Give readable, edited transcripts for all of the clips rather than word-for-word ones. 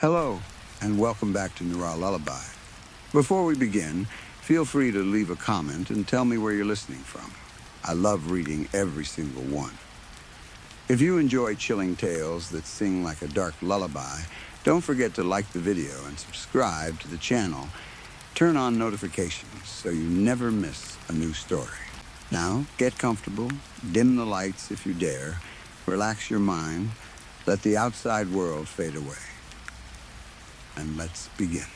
Hello, and welcome back to Noir Lullaby. Before we begin, feel free to leave a comment and tell me where you're listening from. I love reading every single one. If you enjoy chilling tales that sing like a dark lullaby, don't forget to like the video and subscribe to the channel. Turn on notifications so you never miss a new story. Now, get comfortable, dim the lights if you dare, relax your mind, let the outside world fade away. And let's begin.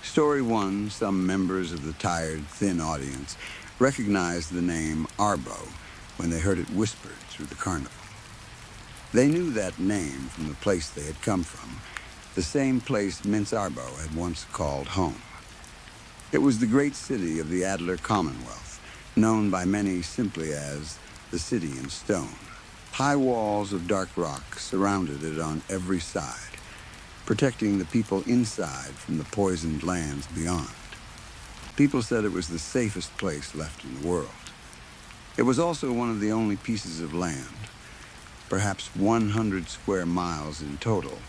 Story 1, some members of the tired, thin audience recognized the name Arbo when they heard it whispered through the carnival. They knew that name from the place they had come from, the same place Mince Arbo had once called home. It was the great city of the Adler Commonwealth, known by many simply as the City in Stone. High walls of dark rock surrounded it on every side, protecting the people inside from the poisoned lands beyond. People said it was the safest place left in the world. It was also one of the only pieces of land, perhaps 100 square miles in total,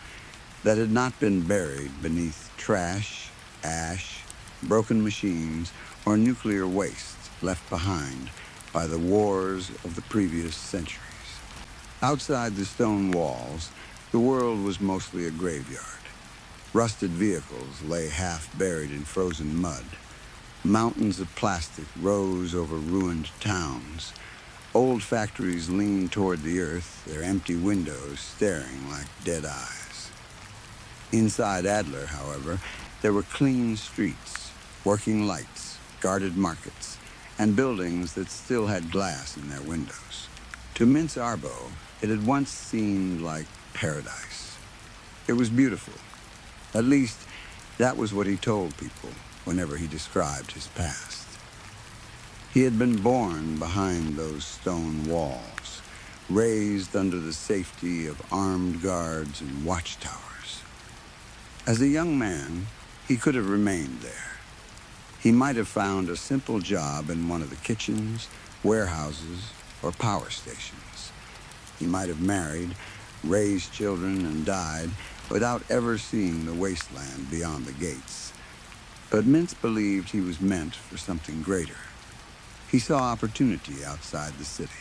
that had not been buried beneath trash, ash, broken machines, or nuclear waste left behind by the wars of the previous centuries. Outside the stone walls, the world was mostly a graveyard. Rusted vehicles lay half buried in frozen mud. Mountains of plastic rose over ruined towns. Old factories leaned toward the earth, their empty windows staring like dead eyes. Inside Adler, however, there were clean streets, working lights, guarded markets, and buildings that still had glass in their windows. To Mince Arbo, it had once seemed like paradise. It was beautiful. At least, that was what he told people whenever he described his past. He had been born behind those stone walls, raised under the safety of armed guards and watchtowers. As a young man, he could have remained there. He might have found a simple job in one of the kitchens, warehouses, or power stations. He might have married, raised children, and died without ever seeing the wasteland beyond the gates. But Mince believed he was meant for something greater. He saw opportunity outside the city.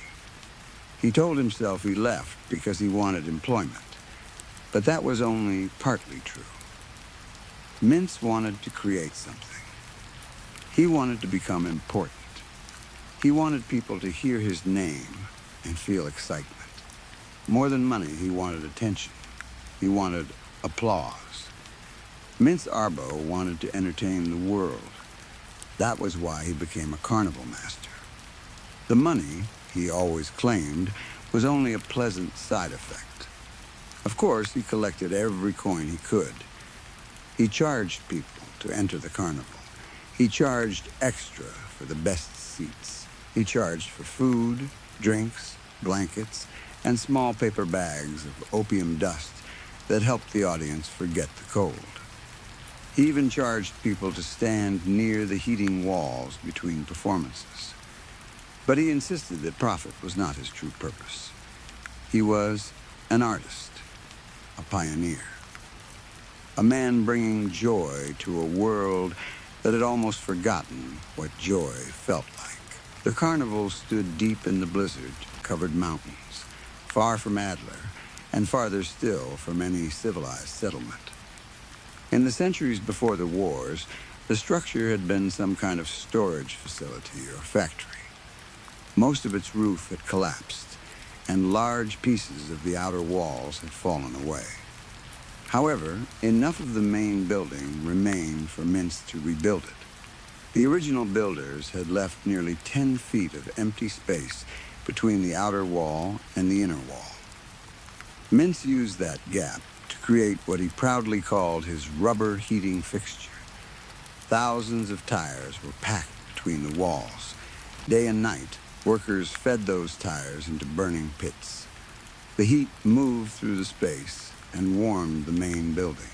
He told himself he left because he wanted employment, but that was only partly true. Mince wanted to create something. He wanted to become important. He wanted people to hear his name and feel excitement. More than money, he wanted attention. He wanted applause. Mince Arbo wanted to entertain the world. That was why he became a carnival master. The money, he always claimed, was only a pleasant side effect. Of course, he collected every coin he could. He charged people to enter the carnival. He charged extra for the best seats. He charged for food, drinks, blankets, and small paper bags of opium dust that helped the audience forget the cold. He even charged people to stand near the heating walls between performances. But he insisted that profit was not his true purpose. He was an artist, a pioneer, a man bringing joy to a world that had almost forgotten what joy felt like. The carnival stood deep in the blizzard-covered mountains, far from Adler, and farther still from any civilized settlement. In the centuries before the wars, the structure had been some kind of storage facility or factory. Most of its roof had collapsed, and large pieces of the outer walls had fallen away. However, enough of the main building remained for Mince to rebuild it. The original builders had left nearly 10 feet of empty space between the outer wall and the inner wall. Mince used that gap to create what he proudly called his rubber heating fixture. Thousands of tires were packed between the walls. Day and night, workers fed those tires into burning pits. The heat moved through the space and warmed the main building.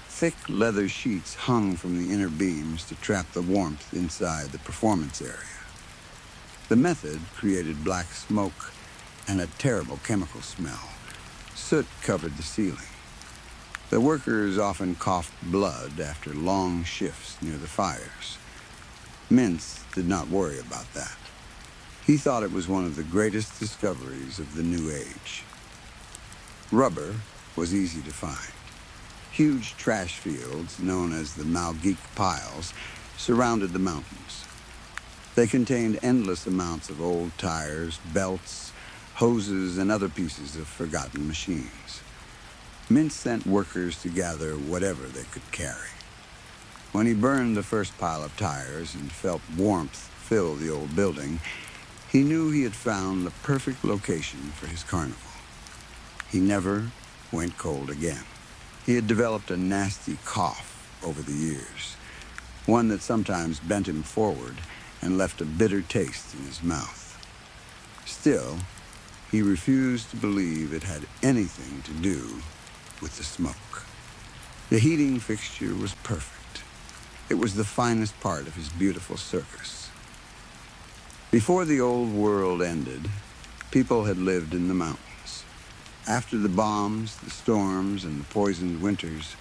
Thick leather sheets hung from the inner beams to trap the warmth inside the performance area. The method created black smoke and a terrible chemical smell. Soot covered the ceiling. The workers often coughed blood after long shifts near the fires. Mintz did not worry about that. He thought it was one of the greatest discoveries of the New Age. Rubber was easy to find. Huge trash fields, known as the Malgeek Piles, surrounded the mountains. They contained endless amounts of old tires, belts, hoses, and other pieces of forgotten machines. Mintz sent workers to gather whatever they could carry. When he burned the first pile of tires and felt warmth fill the old building, he knew he had found the perfect location for his carnival. He never went cold again. He had developed a nasty cough over the years, one that sometimes bent him forward and left a bitter taste in his mouth. Still, he refused to believe it had anything to do with the smoke. The heating fixture was perfect. It was the finest part of his beautiful circus. Before the old world ended, people had lived in the mountains. After the bombs, the storms, and the poisoned winters,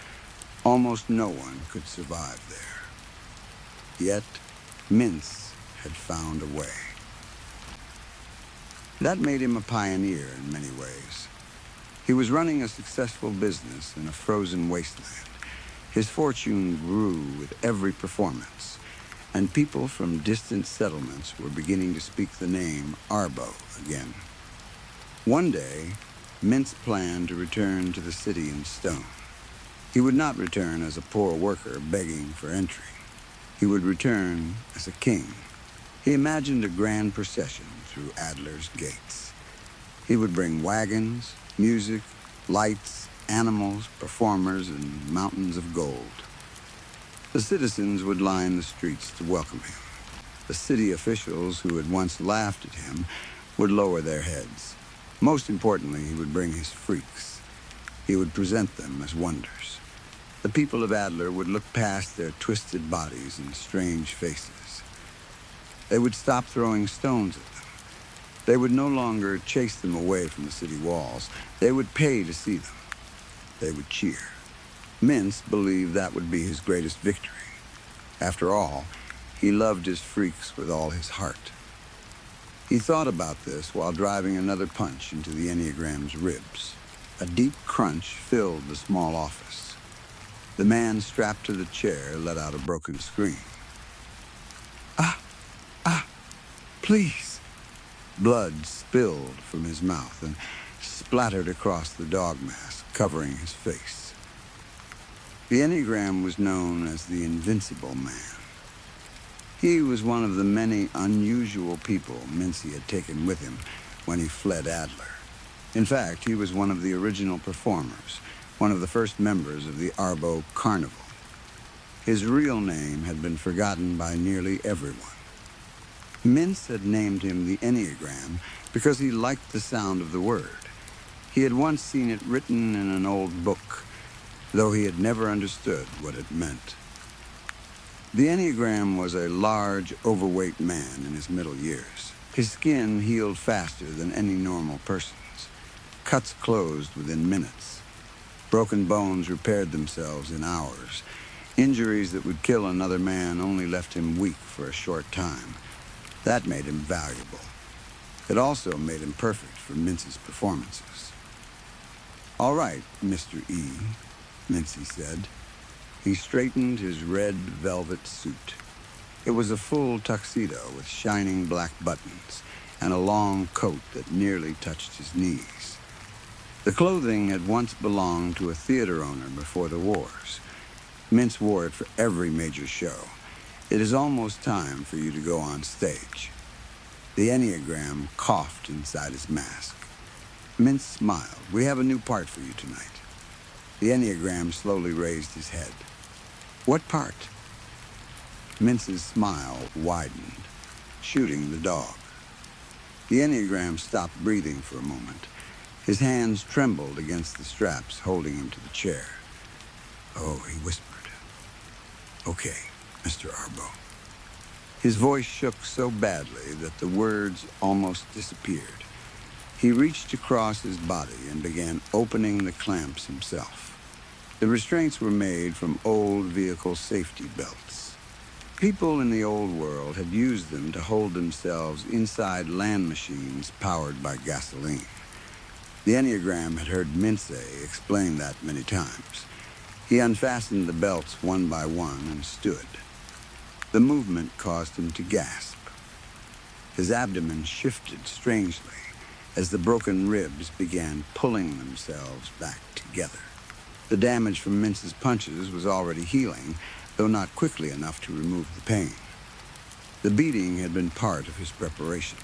almost no one could survive there. Yet, Mintz had found a way. That made him a pioneer in many ways. He was running a successful business in a frozen wasteland. His fortune grew with every performance, and people from distant settlements were beginning to speak the name Arbo again. One day, Mintz planned to return to the city in stone. He would not return as a poor worker begging for entry. He would return as a king. He imagined a grand procession through Adler's gates. He would bring wagons, music, lights, animals, performers, and mountains of gold. The citizens would line the streets to welcome him. The city officials who had once laughed at him would lower their heads. Most importantly, he would bring his freaks. He would present them as wonders. The people of Adler would look past their twisted bodies and strange faces. They would stop throwing stones at them. They would no longer chase them away from the city walls. They would pay to see them. They would cheer. Mintz believed that would be his greatest victory. After all, he loved his freaks with all his heart. He thought about this while driving another punch into the Enneagram's ribs. A deep crunch filled the small office. The man strapped to the chair let out a broken scream. Please. Blood spilled from his mouth and splattered across the dog mask, covering his face. The Enneagram was known as the Invincible Man. He was one of the many unusual people Mincy had taken with him when he fled Adler. In fact, he was one of the original performers, one of the first members of the Arbo Carnival. His real name had been forgotten by nearly everyone. Mintz had named him the Enneagram because he liked the sound of the word. He had once seen it written in an old book, though he had never understood what it meant. The Enneagram was a large, overweight man in his middle years. His skin healed faster than any normal person's. Cuts closed within minutes. Broken bones repaired themselves in hours. Injuries that would kill another man only left him weak for a short time. That made him valuable. It also made him perfect for Mintz's performances. "All right, Mr. E," Mincy said. He straightened his red velvet suit. It was a full tuxedo with shining black buttons and a long coat that nearly touched his knees. The clothing had once belonged to a theater owner before the wars. Mintz wore it for every major show. It is almost time for you to go on stage. The Enneagram coughed inside his mask. Mintz smiled. "We have a new part for you tonight." The Enneagram slowly raised his head. "What part?" Mintz's smile widened, shooting the dog. The Enneagram stopped breathing for a moment. His hands trembled against the straps holding him to the chair. "Oh," he whispered. "Okay, Mr. Arbo." His voice shook so badly that the words almost disappeared. He reached across his body and began opening the clamps himself. The restraints were made from old vehicle safety belts. People in the old world had used them to hold themselves inside land machines powered by gasoline. The Enneagram had heard Mince explain that many times. He unfastened the belts one by one and stood. The movement caused him to gasp. His abdomen shifted strangely as the broken ribs began pulling themselves back together. The damage from Mince's punches was already healing, though not quickly enough to remove the pain. The beating had been part of his preparation.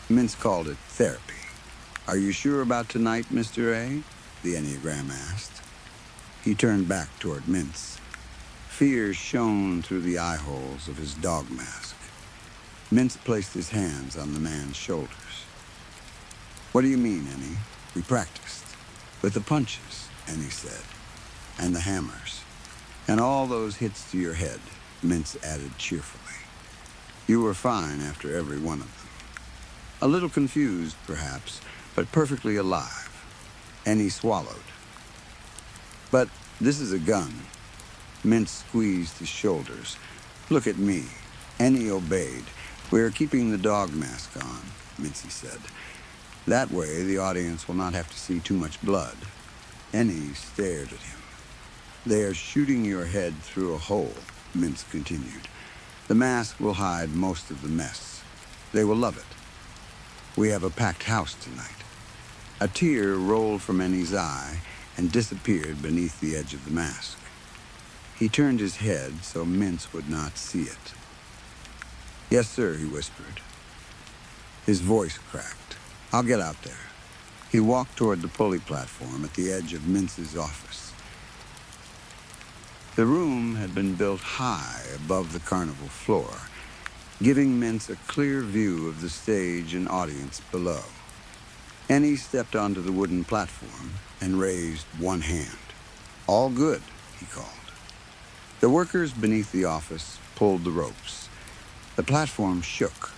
Mince called it therapy. "Are you sure about tonight, Mr. A?" the Enneagram asked. He turned back toward Mince. Fear shone through the eye holes of his dog mask. Mince placed his hands on the man's shoulders. "What do you mean, Ennie? We practiced." "With the punches," Ennie said, "and the hammers. And all those hits to your head," Mince added cheerfully. "You were fine after every one of them. A little confused, perhaps, but perfectly alive." Ennie swallowed. "But this is a gun." Mince squeezed his shoulders. "Look at me." Ennie obeyed. "We are keeping the dog mask on," Mince said. "That way the audience will not have to see too much blood." Ennie stared at him. "They are shooting your head through a hole," Mince continued. "The mask will hide most of the mess. They will love it. We have a packed house tonight." A tear rolled from Ennie's eye and disappeared beneath the edge of the mask. He turned his head so Mince would not see it. "Yes, sir," he whispered. His voice cracked. "I'll get out there." He walked toward the pulley platform at the edge of Mince's office. The room had been built high above the carnival floor, giving Mince a clear view of the stage and audience below. Ennie stepped onto the wooden platform and raised one hand. "All good," he called. The workers beneath the office pulled the ropes. The platform shook,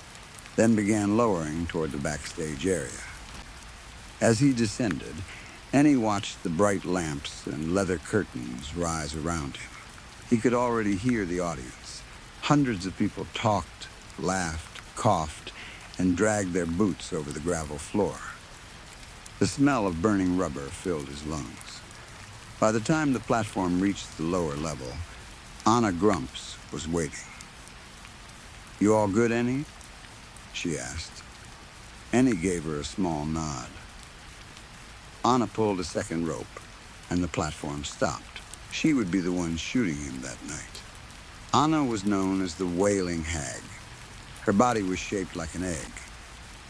then began lowering toward the backstage area. As he descended, Ennie watched the bright lamps and leather curtains rise around him. He could already hear the audience. Hundreds of people talked, laughed, coughed, and dragged their boots over the gravel floor. The smell of burning rubber filled his lungs. By the time the platform reached the lower level, Anna Grumps was waiting. "You all good, Ennie?" she asked. Ennie gave her a small nod. Anna pulled a second rope, and the platform stopped. She would be the one shooting him that night. Anna was known as the Wailing Hag. Her body was shaped like an egg.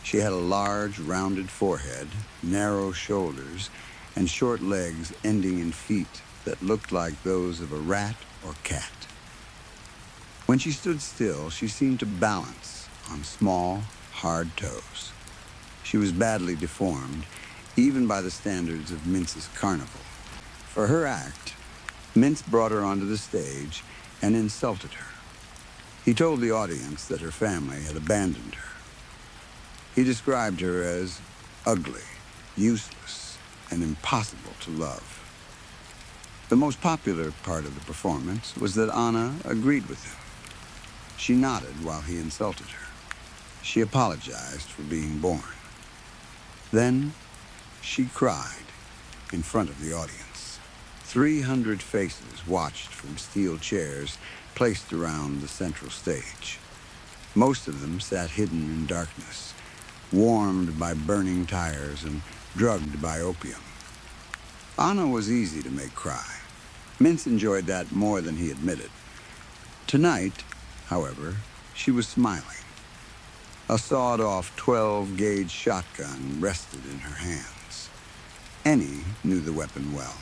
She had a large, rounded forehead, narrow shoulders, and short legs ending in feet that looked like those of a rat or cat. When she stood still, she seemed to balance on small, hard toes. She was badly deformed, even by the standards of Mince's carnival. For her act, Mince brought her onto the stage and insulted her. He told the audience that her family had abandoned her. He described her as ugly, useless, and impossible to love. The most popular part of the performance was that Anna agreed with him. She nodded while he insulted her. She apologized for being born. Then she cried in front of the audience. 300 faces watched from steel chairs placed around the central stage. Most of them sat hidden in darkness, warmed by burning tires and drugged by opium. Anna was easy to make cry. Mince enjoyed that more than he admitted. Tonight, however, she was smiling. A sawed-off 12-gauge shotgun rested in her hands. Ennie knew the weapon well.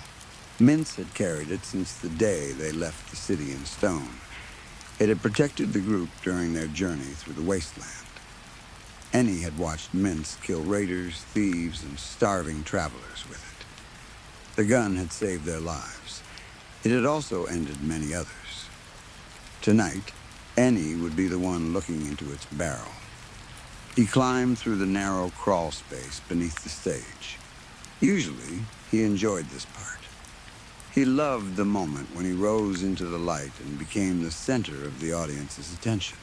Mince had carried it since the day they left the city in stone. It had protected the group during their journey through the wasteland. Ennie had watched Mince kill raiders, thieves, and starving travelers with it. The gun had saved their lives. It had also ended many others. Tonight, Ennie would be the one looking into its barrel. He climbed through the narrow crawl space beneath the stage. Usually, he enjoyed this part. He loved the moment when he rose into the light and became the center of the audience's attention.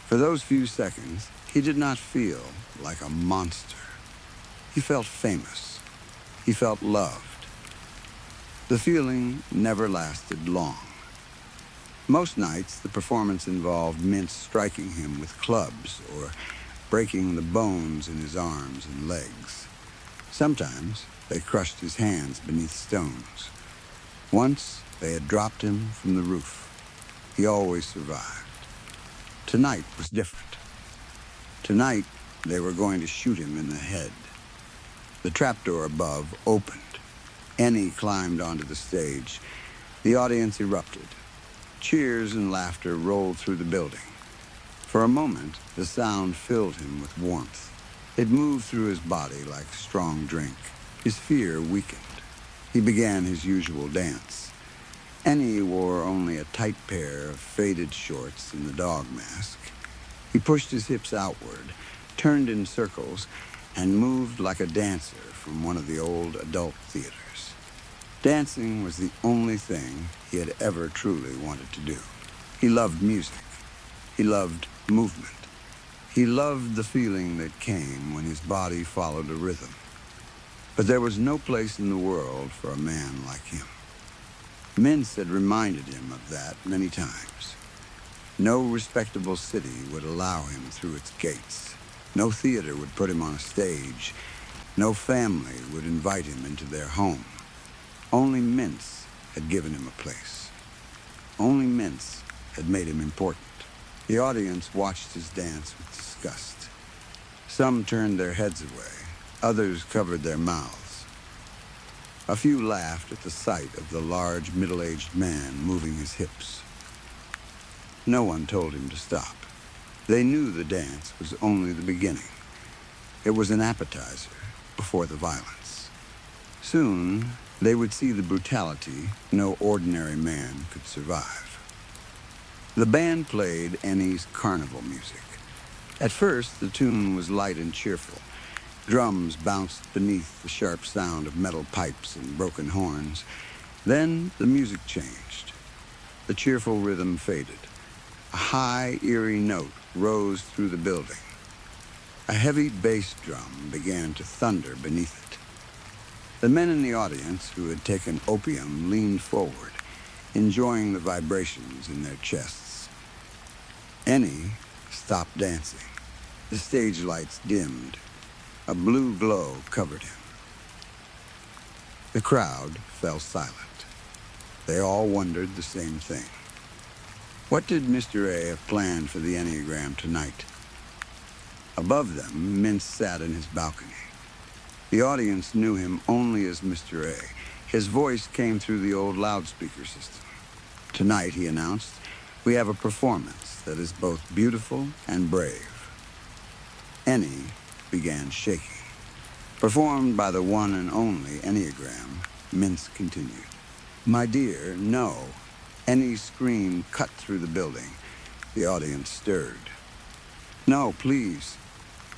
For those few seconds, he did not feel like a monster. He felt famous. He felt loved. The feeling never lasted long. Most nights, the performance involved Mintz striking him with clubs or breaking the bones in his arms and legs. Sometimes, they crushed his hands beneath stones. Once, they had dropped him from the roof. He always survived. Tonight was different. Tonight, they were going to shoot him in the head. The trapdoor above opened. Annie climbed onto the stage. The audience erupted. Cheers and laughter rolled through the building. For a moment, the sound filled him with warmth. It moved through his body like strong drink. His fear weakened. He began his usual dance. Annie wore only a tight pair of faded shorts and the dog mask. He pushed his hips outward, turned in circles, and moved like a dancer from one of the old adult theaters. Dancing was the only thing he had ever truly wanted to do. He loved music. He loved movement. He loved the feeling that came when his body followed a rhythm. But there was no place in the world for a man like him. Mintz had reminded him of that many times. No respectable city would allow him through its gates. No theater would put him on a stage. No family would invite him into their home. Only Mintz had given him a place. Only Mintz had made him important. The audience watched his dance with disgust. Some turned their heads away. Others covered their mouths. A few laughed at the sight of the large, middle-aged man moving his hips. No one told him to stop. They knew the dance was only the beginning. It was an appetizer before the violence. Soon, they would see the brutality no ordinary man could survive. The band played Annie's carnival music. At first, the tune was light and cheerful. Drums bounced beneath the sharp sound of metal pipes and broken horns. Then the music changed. The cheerful rhythm faded. A high, eerie note rose through the building. A heavy bass drum began to thunder beneath it. The men in the audience who had taken opium leaned forward, enjoying the vibrations in their chests. Annie stopped dancing. The stage lights dimmed. A blue glow covered him. The crowd fell silent. They all wondered the same thing. What did Mr. A have planned for the Enneagram tonight? Above them, Mintz sat in his balcony. The audience knew him only as Mr. A. His voice came through the old loudspeaker system. Tonight, he announced, we have a performance that is both beautiful and brave. Annie began shaking. Performed by the one and only Enneagram, Mintz continued. My dear, no. Annie's scream cut through the building. The audience stirred. No, please.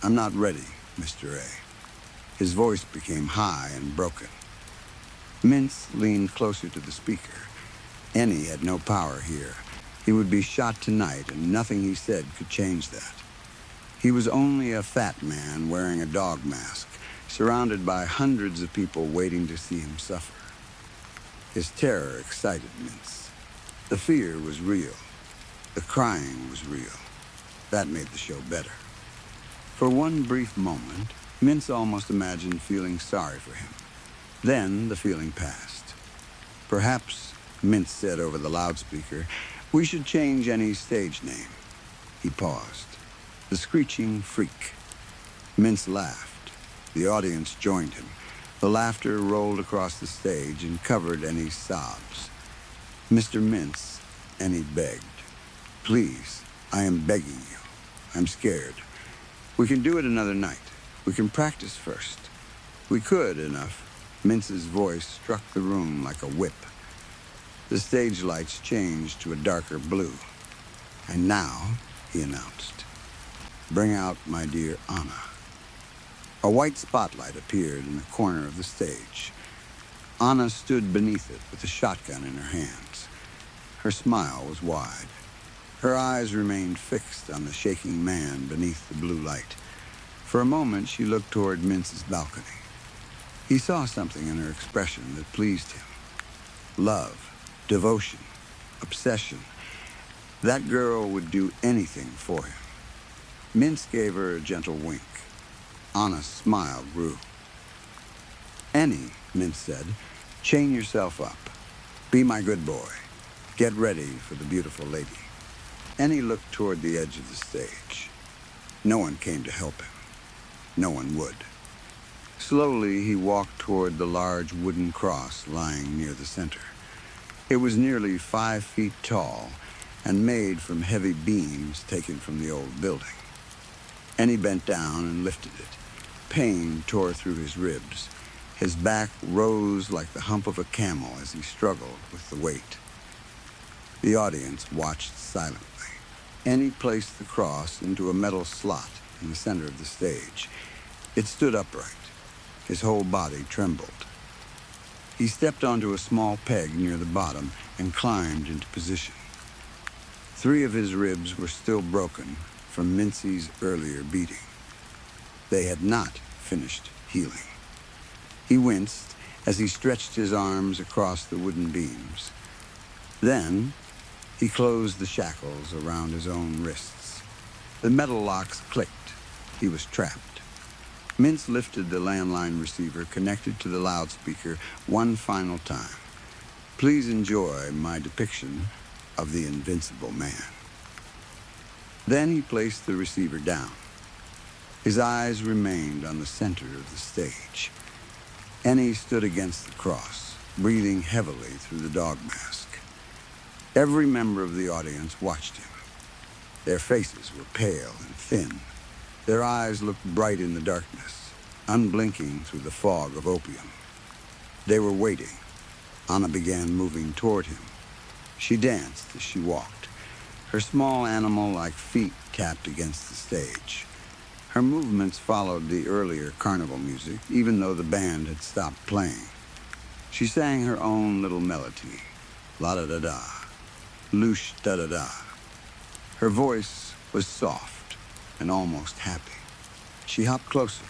I'm not ready, Mr. A. His voice became high and broken. Mintz leaned closer to the speaker. Annie had no power here. He would be shot tonight, and nothing he said could change that. He was only a fat man wearing a dog mask, surrounded by hundreds of people waiting to see him suffer. His terror excited Mintz. The fear was real. The crying was real. That made the show better. For one brief moment, Mintz almost imagined feeling sorry for him. Then the feeling passed. Perhaps, Mintz said over the loudspeaker, we should change Annie's stage name. He paused. The Screeching Freak. Mintz laughed. The audience joined him. The laughter rolled across the stage and covered Annie's sobs. Mr. Mintz, Annie begged. Please, I am begging you. I'm scared. We can do it another night. We can practice first. We could, enough. Mintz's voice struck the room like a whip. The stage lights changed to a darker blue. And now, he announced, bring out my dear Anna. A white spotlight appeared in the corner of the stage. Anna stood beneath it with a shotgun in her hands. Her smile was wide. Her eyes remained fixed on the shaking man beneath the blue light. For a moment, she looked toward Mintz's balcony. He saw something in her expression that pleased him. Love, devotion, obsession. That girl would do anything for him. Mintz gave her a gentle wink. Anna's smile grew. "Annie," Mintz said, "chain yourself up. Be my good boy. Get ready for the beautiful lady." Annie looked toward the edge of the stage. No one came to help him. No one would. Slowly, he walked toward the large wooden cross lying near the center. It was nearly 5 feet tall and made from heavy beams taken from the old building. Annie bent down and lifted it. Pain tore through his ribs. His back rose like the hump of a camel as he struggled with the weight. The audience watched silently. Annie placed the cross into a metal slot in the center of the stage. It stood upright. His whole body trembled. He stepped onto a small peg near the bottom and climbed into position. 3 of his ribs were still broken from Mintz's earlier beating. They had not finished healing. He winced as he stretched his arms across the wooden beams. Then, he closed the shackles around his own wrists. The metal locks clicked. He was trapped. Mintz lifted the landline receiver connected to the loudspeaker one final time. "Please enjoy my depiction of the invincible man." Then he placed the receiver down. His eyes remained on the center of the stage. Annie stood against the cross, breathing heavily through the dog mask. Every member of the audience watched him. Their faces were pale and thin. Their eyes looked bright in the darkness, unblinking through the fog of opium. They were waiting. Anna began moving toward him. She danced as she walked. Her small animal-like feet tapped against the stage. Her movements followed the earlier carnival music, even though the band had stopped playing. She sang her own little melody, la-da-da-da, loosh da-da-da. Her voice was soft and almost happy. She hopped closer.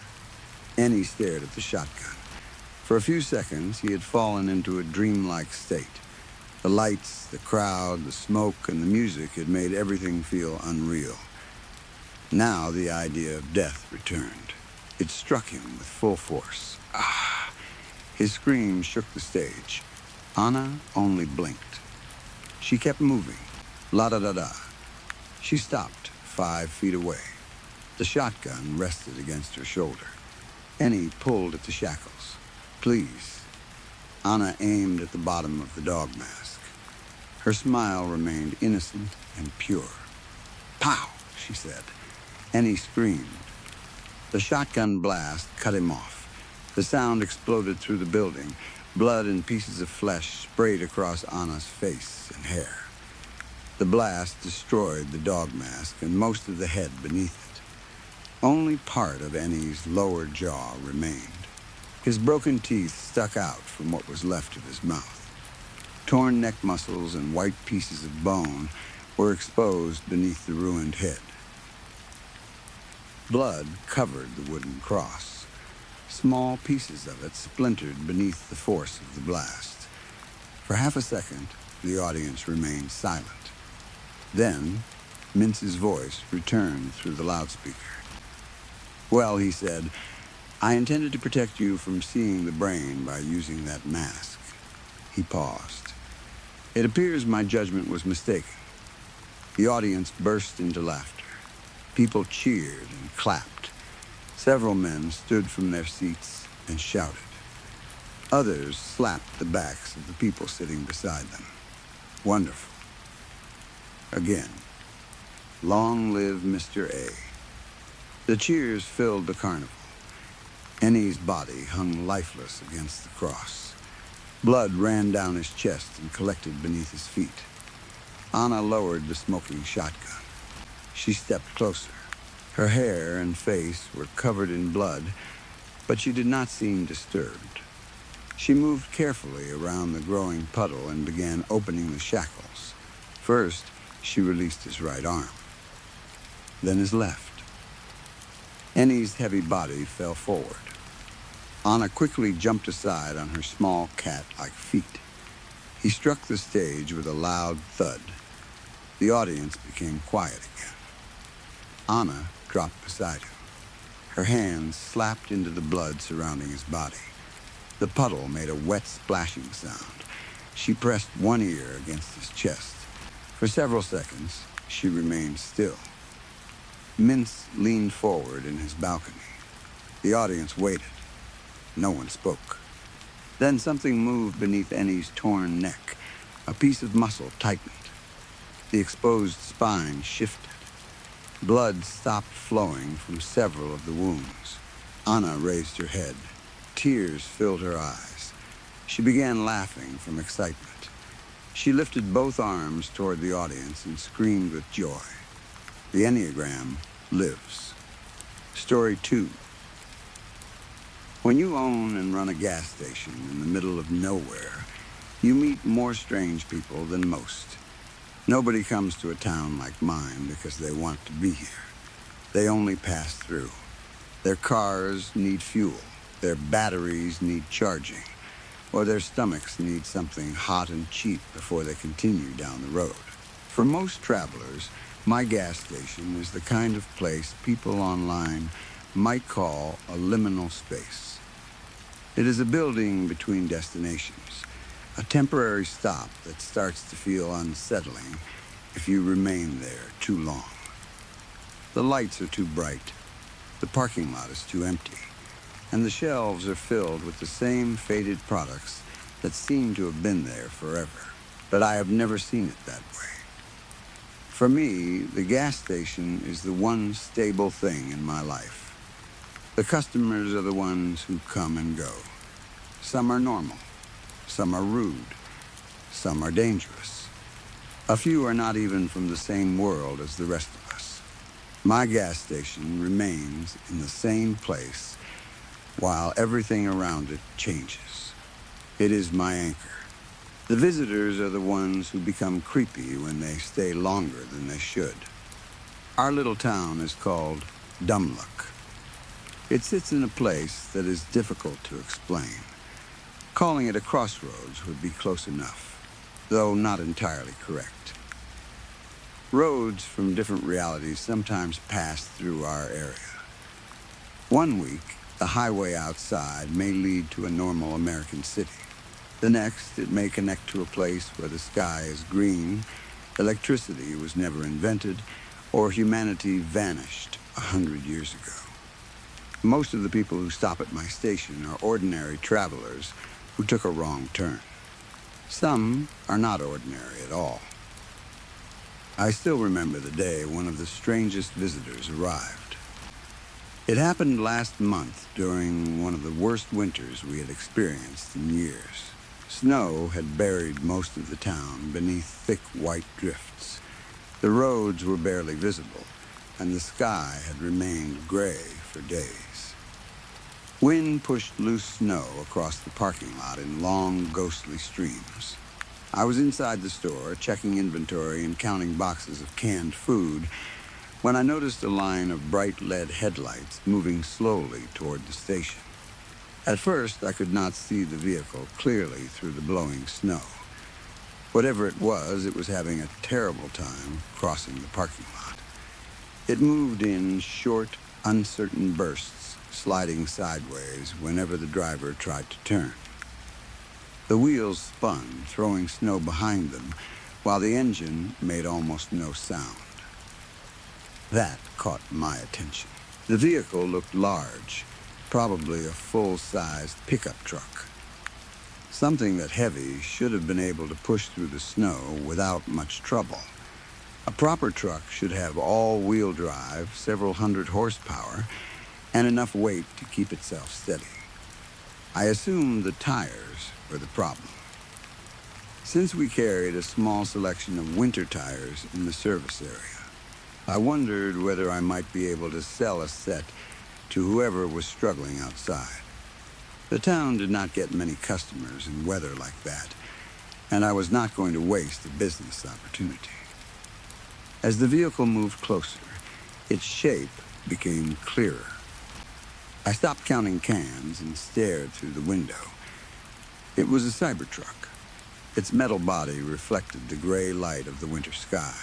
Annie stared at the shotgun. For a few seconds, he had fallen into a dreamlike state. The lights, the crowd, the smoke, and the music had made everything feel unreal. Now the idea of death returned. It struck him with full force. Ah! His scream shook the stage. Anna only blinked. She kept moving. La-da-da-da. She stopped 5 feet away. The shotgun rested against her shoulder. Annie pulled at the shackles. "Please." Anna aimed at the bottom of the dog mask. Her smile remained innocent and pure. "Pow!" she said. Annie screamed. The shotgun blast cut him off. The sound exploded through the building. Blood and pieces of flesh sprayed across Anna's face and hair. The blast destroyed the dog mask and most of the head beneath it. Only part of Annie's lower jaw remained. His broken teeth stuck out from what was left of his mouth. Torn neck muscles and white pieces of bone were exposed beneath the ruined head. Blood covered the wooden cross. Small pieces of it splintered beneath the force of the blast. For half a second, the audience remained silent. Then, Mintz's voice returned through the loudspeaker. "Well," he said, "I intended to protect you from seeing the brain by using that mask." He paused. "It appears my judgment was mistaken." The audience burst into laughter. People cheered and clapped. Several men stood from their seats and shouted. Others slapped the backs of the people sitting beside them. Wonderful. Again, long live Mr. A. The cheers filled the carnival. Annie's body hung lifeless against the cross. Blood ran down his chest and collected beneath his feet. Anna lowered the smoking shotgun. She stepped closer. Her hair and face were covered in blood, but she did not seem disturbed. She moved carefully around the growing puddle and began opening the shackles. First, she released his right arm, then his left. Ennie's heavy body fell forward. Anna quickly jumped aside on her small cat-like feet. He struck the stage with a loud thud. The audience became quiet again. Anna dropped beside him. Her hands slapped into the blood surrounding his body. The puddle made a wet splashing sound. She pressed one ear against his chest. For several seconds, she remained still. Mintz leaned forward in his balcony. The audience waited. No one spoke. Then something moved beneath Ennie's torn neck. A piece of muscle tightened. The exposed spine shifted. Blood stopped flowing from several of the wounds. Anna raised her head. Tears filled her eyes. She began laughing from excitement. She lifted both arms toward the audience and screamed with joy. The Enneagram lives. Story 2. When you own and run a gas station in the middle of nowhere, you meet more strange people than most. Nobody comes to a town like mine because they want to be here. They only pass through. Their cars need fuel. Their batteries need charging. Or their stomachs need something hot and cheap before they continue down the road. For most travelers, my gas station is the kind of place people online might call a liminal space. It is a building between destinations, a temporary stop that starts to feel unsettling if you remain there too long. The lights are too bright, the parking lot is too empty, and the shelves are filled with the same faded products that seem to have been there forever. But I have never seen it that way. For me, the gas station is the one stable thing in my life. The customers are the ones who come and go. Some are normal, some are rude, some are dangerous. A few are not even from the same world as the rest of us. My gas station remains in the same place while everything around it changes. It is my anchor. The visitors are the ones who become creepy when they stay longer than they should. Our little town is called Dumluck. It sits in a place that is difficult to explain. Calling it a crossroads would be close enough, though not entirely correct. Roads from different realities sometimes pass through our area. One week, the highway outside may lead to a normal American city. The next, it may connect to a place where the sky is green, electricity was never invented, or humanity vanished 100 years ago. Most of the people who stop at my station are ordinary travelers who took a wrong turn. Some are not ordinary at all. I still remember the day one of the strangest visitors arrived. It happened last month during one of the worst winters we had experienced in years. Snow had buried most of the town beneath thick white drifts. The roads were barely visible, and the sky had remained gray for days. Wind pushed loose snow across the parking lot in long, ghostly streams. I was inside the store, checking inventory and counting boxes of canned food, when I noticed a line of bright lead headlights moving slowly toward the station. At first, I could not see the vehicle clearly through the blowing snow. Whatever it was having a terrible time crossing the parking lot. It moved in short, uncertain bursts, sliding sideways whenever the driver tried to turn. The wheels spun, throwing snow behind them, while the engine made almost no sound. That caught my attention. The vehicle looked large, probably a full-sized pickup truck. Something that heavy should have been able to push through the snow without much trouble. A proper truck should have all-wheel drive, several hundred horsepower, and enough weight to keep itself steady. I assumed the tires were the problem. Since we carried a small selection of winter tires in the service area, I wondered whether I might be able to sell a set to whoever was struggling outside. The town did not get many customers in weather like that, and I was not going to waste a business opportunity. As the vehicle moved closer, its shape became clearer. I stopped counting cans and stared through the window. It was a Cybertruck. Its metal body reflected the gray light of the winter sky.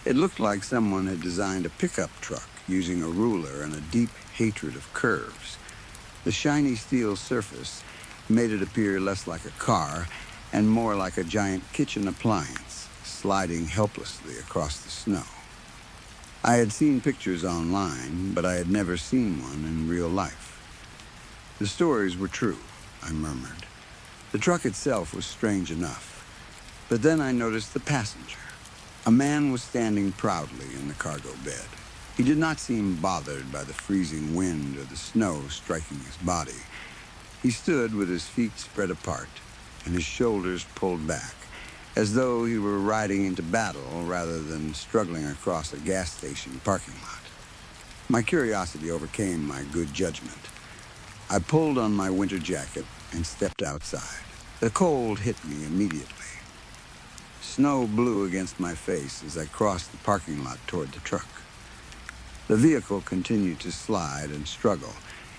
It looked like someone had designed a pickup truck using a ruler and a deep hatred of curves. The shiny steel surface made it appear less like a car and more like a giant kitchen appliance sliding helplessly across the snow. I had seen pictures online, but I had never seen one in real life. The stories were true, I murmured. The truck itself was strange enough, but then I noticed the passenger. A man was standing proudly in the cargo bed. He did not seem bothered by the freezing wind or the snow striking his body. He stood with his feet spread apart and his shoulders pulled back, as though he were riding into battle rather than struggling across a gas station parking lot. My curiosity overcame my good judgment. I pulled on my winter jacket and stepped outside. The cold hit me immediately. Snow blew against my face as I crossed the parking lot toward the truck. The vehicle continued to slide and struggle,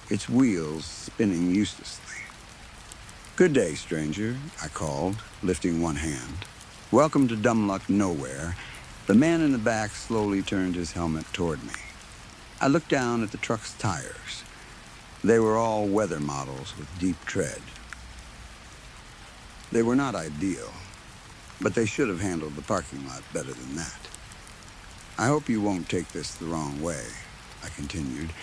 its wheels spinning uselessly. "Good day, stranger," I called, lifting one hand. "Welcome to Dumb Luck Nowhere." The man in the back slowly turned his helmet toward me. I looked down at the truck's tires. They were all weather models with deep tread. They were not ideal, but they should have handled the parking lot better than that. "I hope you won't take this the wrong way," I continued,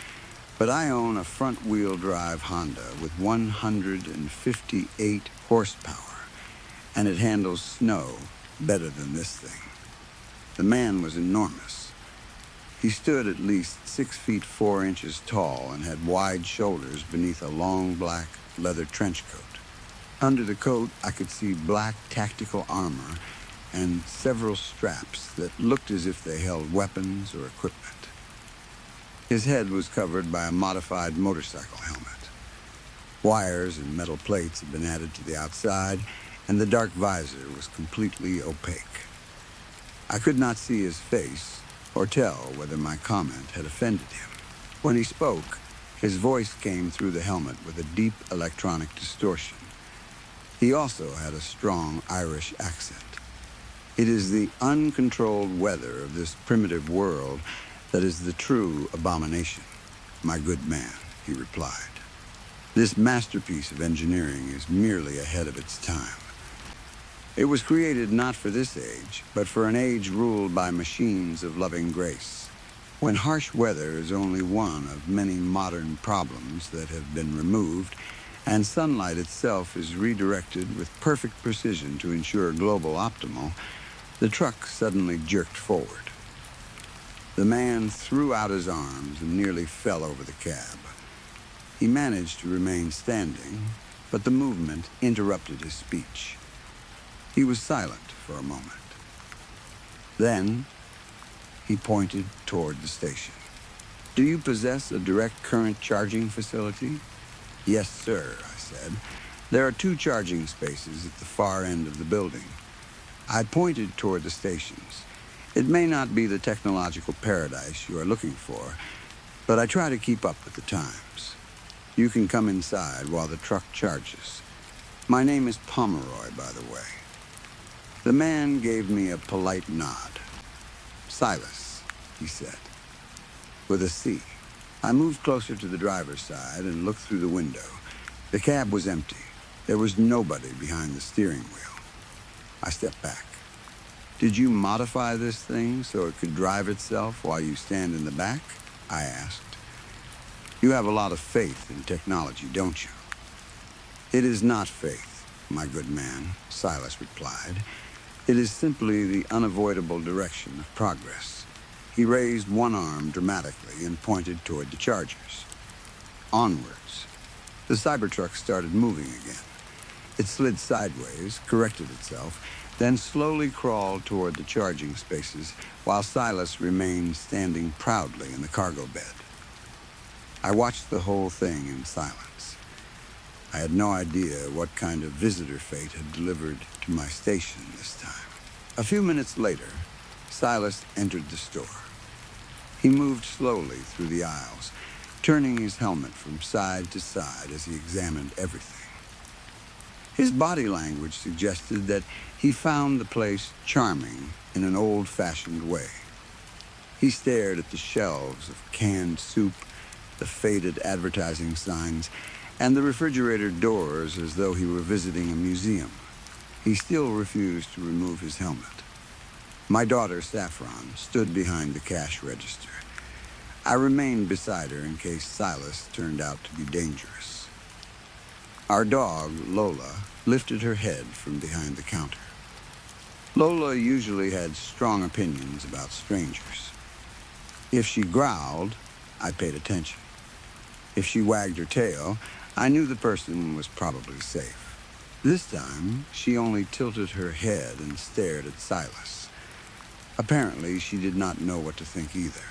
"but I own a front-wheel drive Honda with 158 horsepower, and it handles snow better than this thing." The man was enormous. He stood at least 6 feet 4 inches tall and had wide shoulders beneath a long black leather trench coat. Under the coat, I could see black tactical armor and several straps that looked as if they held weapons or equipment. His head was covered by a modified motorcycle helmet. Wires and metal plates had been added to the outside, and the dark visor was completely opaque. I could not see his face or tell whether my comment had offended him. When he spoke, his voice came through the helmet with a deep electronic distortion. He also had a strong Irish accent. "It is the uncontrolled weather of this primitive world that is the true abomination, my good man," he replied. "This masterpiece of engineering is merely ahead of its time. It was created not for this age, but for an age ruled by machines of loving grace, when harsh weather is only one of many modern problems that have been removed, and sunlight itself is redirected with perfect precision to ensure global optimal." The truck suddenly jerked forward. The man threw out his arms and nearly fell over the cab. He managed to remain standing, but the movement interrupted his speech. He was silent for a moment. Then he pointed toward the station. "Do you possess a direct current charging facility?" "Yes, sir," I said. "There are 2 charging spaces at the far end of the building." I pointed toward the stations. "It may not be the technological paradise you are looking for, but I try to keep up with the times. You can come inside while the truck charges. My name is Pomeroy, by the way." The man gave me a polite nod. "Silas," he said, with a C. I moved closer to the driver's side and looked through the window. The cab was empty. There was nobody behind the steering wheel. I stepped back. "Did you modify this thing so it could drive itself while you stand in the back?" I asked. "You have a lot of faith in technology, don't you?" "It is not faith, my good man," Silas replied. "It is simply the unavoidable direction of progress." He raised one arm dramatically and pointed toward the chargers. Onwards. The Cybertruck started moving again. It slid sideways, corrected itself, then slowly crawled toward the charging spaces, while Silas remained standing proudly in the cargo bed. I watched the whole thing in silence. I had no idea what kind of visitor fate had delivered to my station this time. A few minutes later, Silas entered the store. He moved slowly through the aisles, turning his helmet from side to side as he examined everything. His body language suggested that he found the place charming in an old-fashioned way. He stared at the shelves of canned soup, the faded advertising signs, and the refrigerator doors as though he were visiting a museum. He still refused to remove his helmet. My daughter, Saffron, stood behind the cash register. I remained beside her in case Silas turned out to be dangerous. Our dog, Lola, lifted her head from behind the counter. Lola usually had strong opinions about strangers. If she growled, I paid attention. If she wagged her tail, I knew the person was probably safe. This time, she only tilted her head and stared at Silas. Apparently, she did not know what to think either.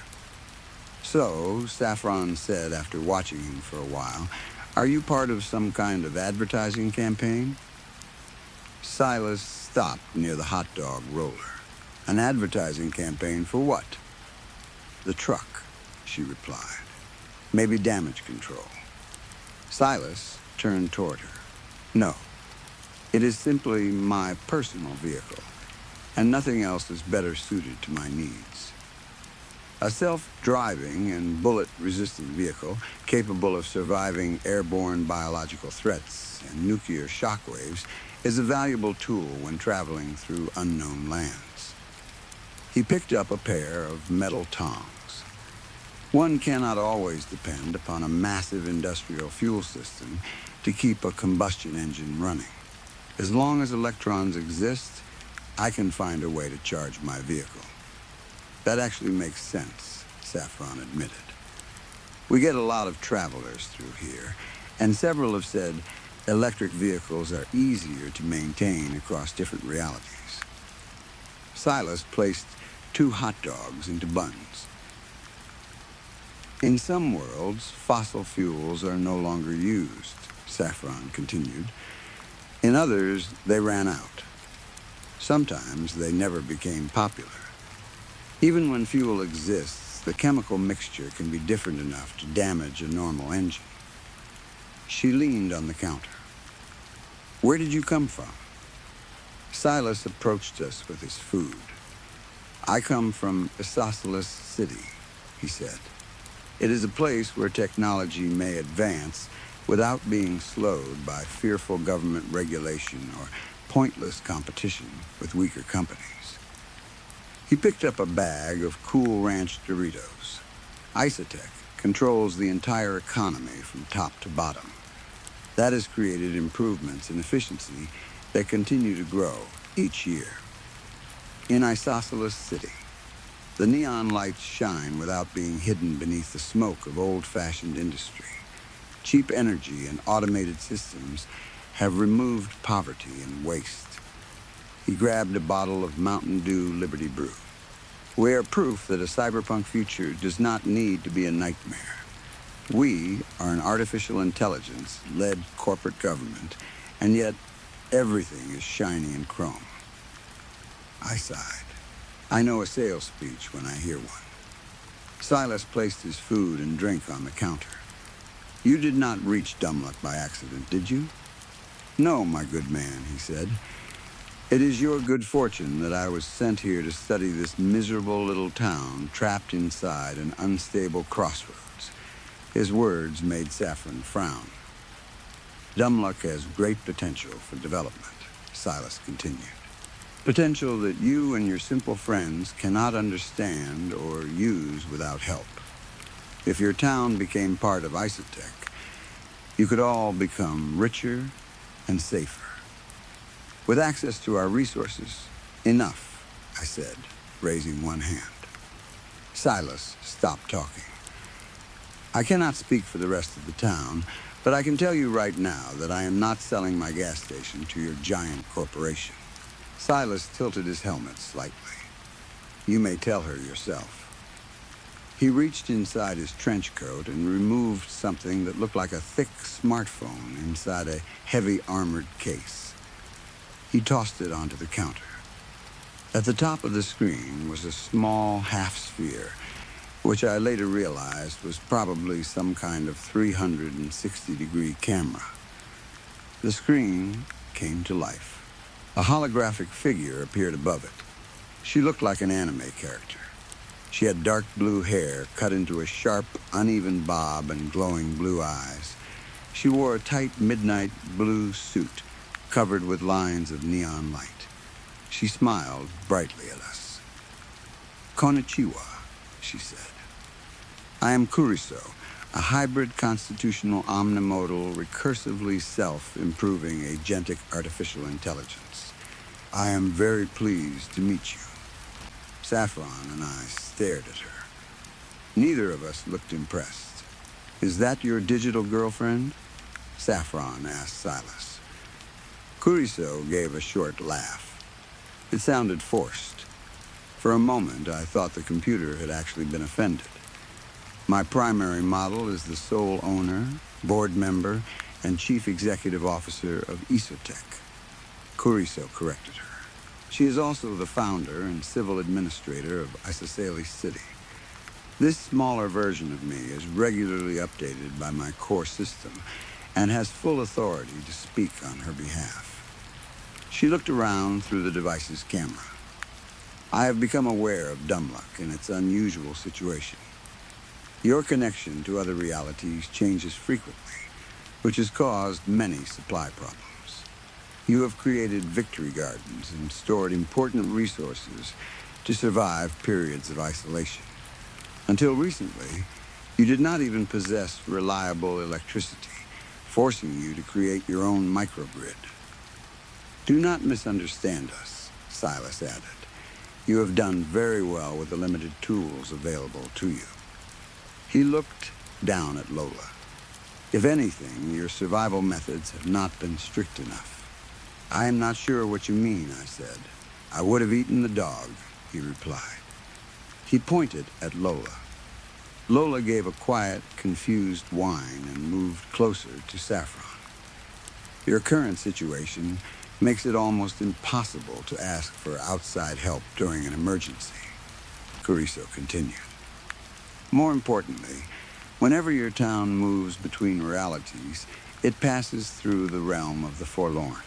So, Saffron said after watching him for a while, "Are you part of some kind of advertising campaign?" Silas stopped near the hot dog roller. "An advertising campaign for what?" "The truck," she replied. "Maybe damage control." Silas turned toward her. "No, it is simply my personal vehicle, and nothing else is better suited to my needs. A self-driving and bullet-resistant vehicle capable of surviving airborne biological threats and nuclear shockwaves is a valuable tool when traveling through unknown lands." He picked up a pair of metal tongs. One cannot always depend upon a massive industrial fuel system to keep a combustion engine running. As long as electrons exist, I can find a way to charge my vehicle. "That actually makes sense," Saffron admitted. "We get a lot of travelers through here, and several have said electric vehicles are easier to maintain across different realities." Silas placed 2 hot dogs into buns. "In some worlds, fossil fuels are no longer used," Saffron continued. "In others, they ran out. Sometimes they never became popular. Even when fuel exists, the chemical mixture can be different enough to damage a normal engine." She leaned on the counter. "Where did you come from?" Silas approached us with his food. "I come from Isosceles City," he said. "It is a place where technology may advance without being slowed by fearful government regulation or pointless competition with weaker companies." He picked up a bag of Cool Ranch Doritos. Isotech controls the entire economy from top to bottom. That has created improvements in efficiency that continue to grow each year. In Isosceles City, the neon lights shine without being hidden beneath the smoke of old-fashioned industry. Cheap energy and automated systems have removed poverty and waste. He grabbed a bottle of Mountain Dew Liberty Brew. "We are proof that a cyberpunk future does not need to be a nightmare. We are an artificial intelligence-led corporate government, and yet everything is shiny and chrome." I sighed. I know a sales speech when I hear one. Silas placed his food and drink on the counter. "You did not reach Dumluck by accident, did you?" "No, my good man," he said. "It is your good fortune that I was sent here to study this miserable little town trapped inside an unstable crossroads." His words made Saffron frown. "Dumluck has great potential for development," Silas continued. "Potential that you and your simple friends cannot understand or use without help. If your town became part of Isotech, you could all become richer and safer. With access to our resources, enough," I said, raising one hand. Silas stopped talking. "I cannot speak for the rest of the town, but I can tell you right now that I am not selling my gas station to your giant corporation." Silas tilted his helmet slightly. "You may tell her yourself." He reached inside his trench coat and removed something that looked like a thick smartphone inside a heavy armored case. He tossed it onto the counter. At the top of the screen was a small half-sphere, which I later realized was probably some kind of 360-degree camera. The screen came to life. A holographic figure appeared above it. She looked like an anime character. She had dark blue hair cut into a sharp, uneven bob and glowing blue eyes. She wore a tight midnight blue suit covered with lines of neon light. She smiled brightly at us. "Konnichiwa," she said. "I am Kuriso, a hybrid constitutional omnimodal, recursively self-improving agentic artificial intelligence. I am very pleased to meet you." Saffron and I stared at her. Neither of us looked impressed. "Is that your digital girlfriend?" Saffron asked Silas. Kuriso gave a short laugh. It sounded forced. For a moment, I thought the computer had actually been offended. "My primary model is the sole owner, board member, and chief executive officer of Isotech." Kuriso corrected her. "She is also the founder and civil administrator of Isosceles City. This smaller version of me is regularly updated by my core system and has full authority to speak on her behalf." She looked around through the device's camera. "I have become aware of Dumluck and its unusual situation. Your connection to other realities changes frequently, which has caused many supply problems. You have created victory gardens and stored important resources to survive periods of isolation. Until recently, you did not even possess reliable electricity, forcing you to create your own microgrid. Do not misunderstand us," Silas added. "You have done very well with the limited tools available to you." He looked down at Lola. "If anything, your survival methods have not been strict enough." "I am not sure what you mean," I said. "I would have eaten the dog," he replied. He pointed at Lola. Lola gave a quiet, confused whine and moved closer to Saffron. "Your current situation makes it almost impossible to ask for outside help during an emergency," Kuriso continued. "More importantly, whenever your town moves between realities, it passes through the realm of the forlorn."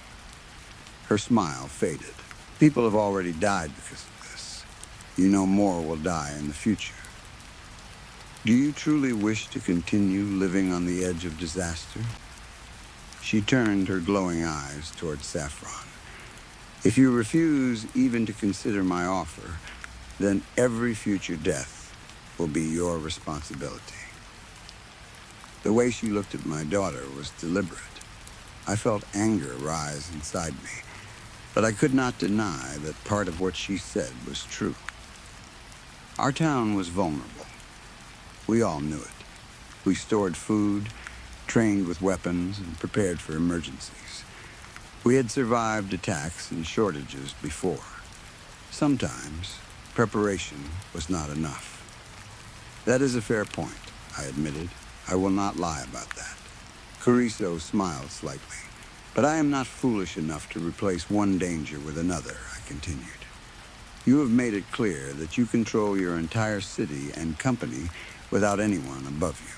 Her smile faded. "People have already died because of this. You know more will die in the future. Do you truly wish to continue living on the edge of disaster?" She turned her glowing eyes toward Saffron. "If you refuse even to consider my offer, then every future death will be your responsibility." The way she looked at my daughter was deliberate. I felt anger rise inside me, but I could not deny that part of what she said was true. Our town was vulnerable. We all knew it. We stored food, trained with weapons, and prepared for emergencies. We had survived attacks and shortages before. Sometimes, preparation was not enough. "That is a fair point," I admitted. "I will not lie about that." Kuriso smiled slightly. "But I am not foolish enough to replace one danger with another," I continued. "You have made it clear that you control your entire city and company without anyone above you.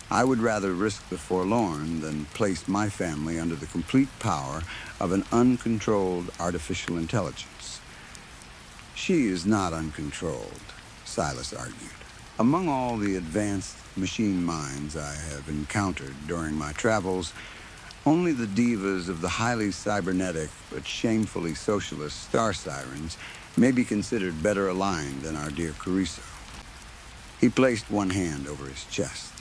I would rather risk the forlorn than place my family under the complete power of an uncontrolled artificial intelligence." "She is not uncontrolled," Silas argued. "Among all the advanced machine minds I have encountered during my travels, only the divas of the highly cybernetic but shamefully socialist star sirens may be considered better aligned than our dear Kuriso." He placed one hand over his chest.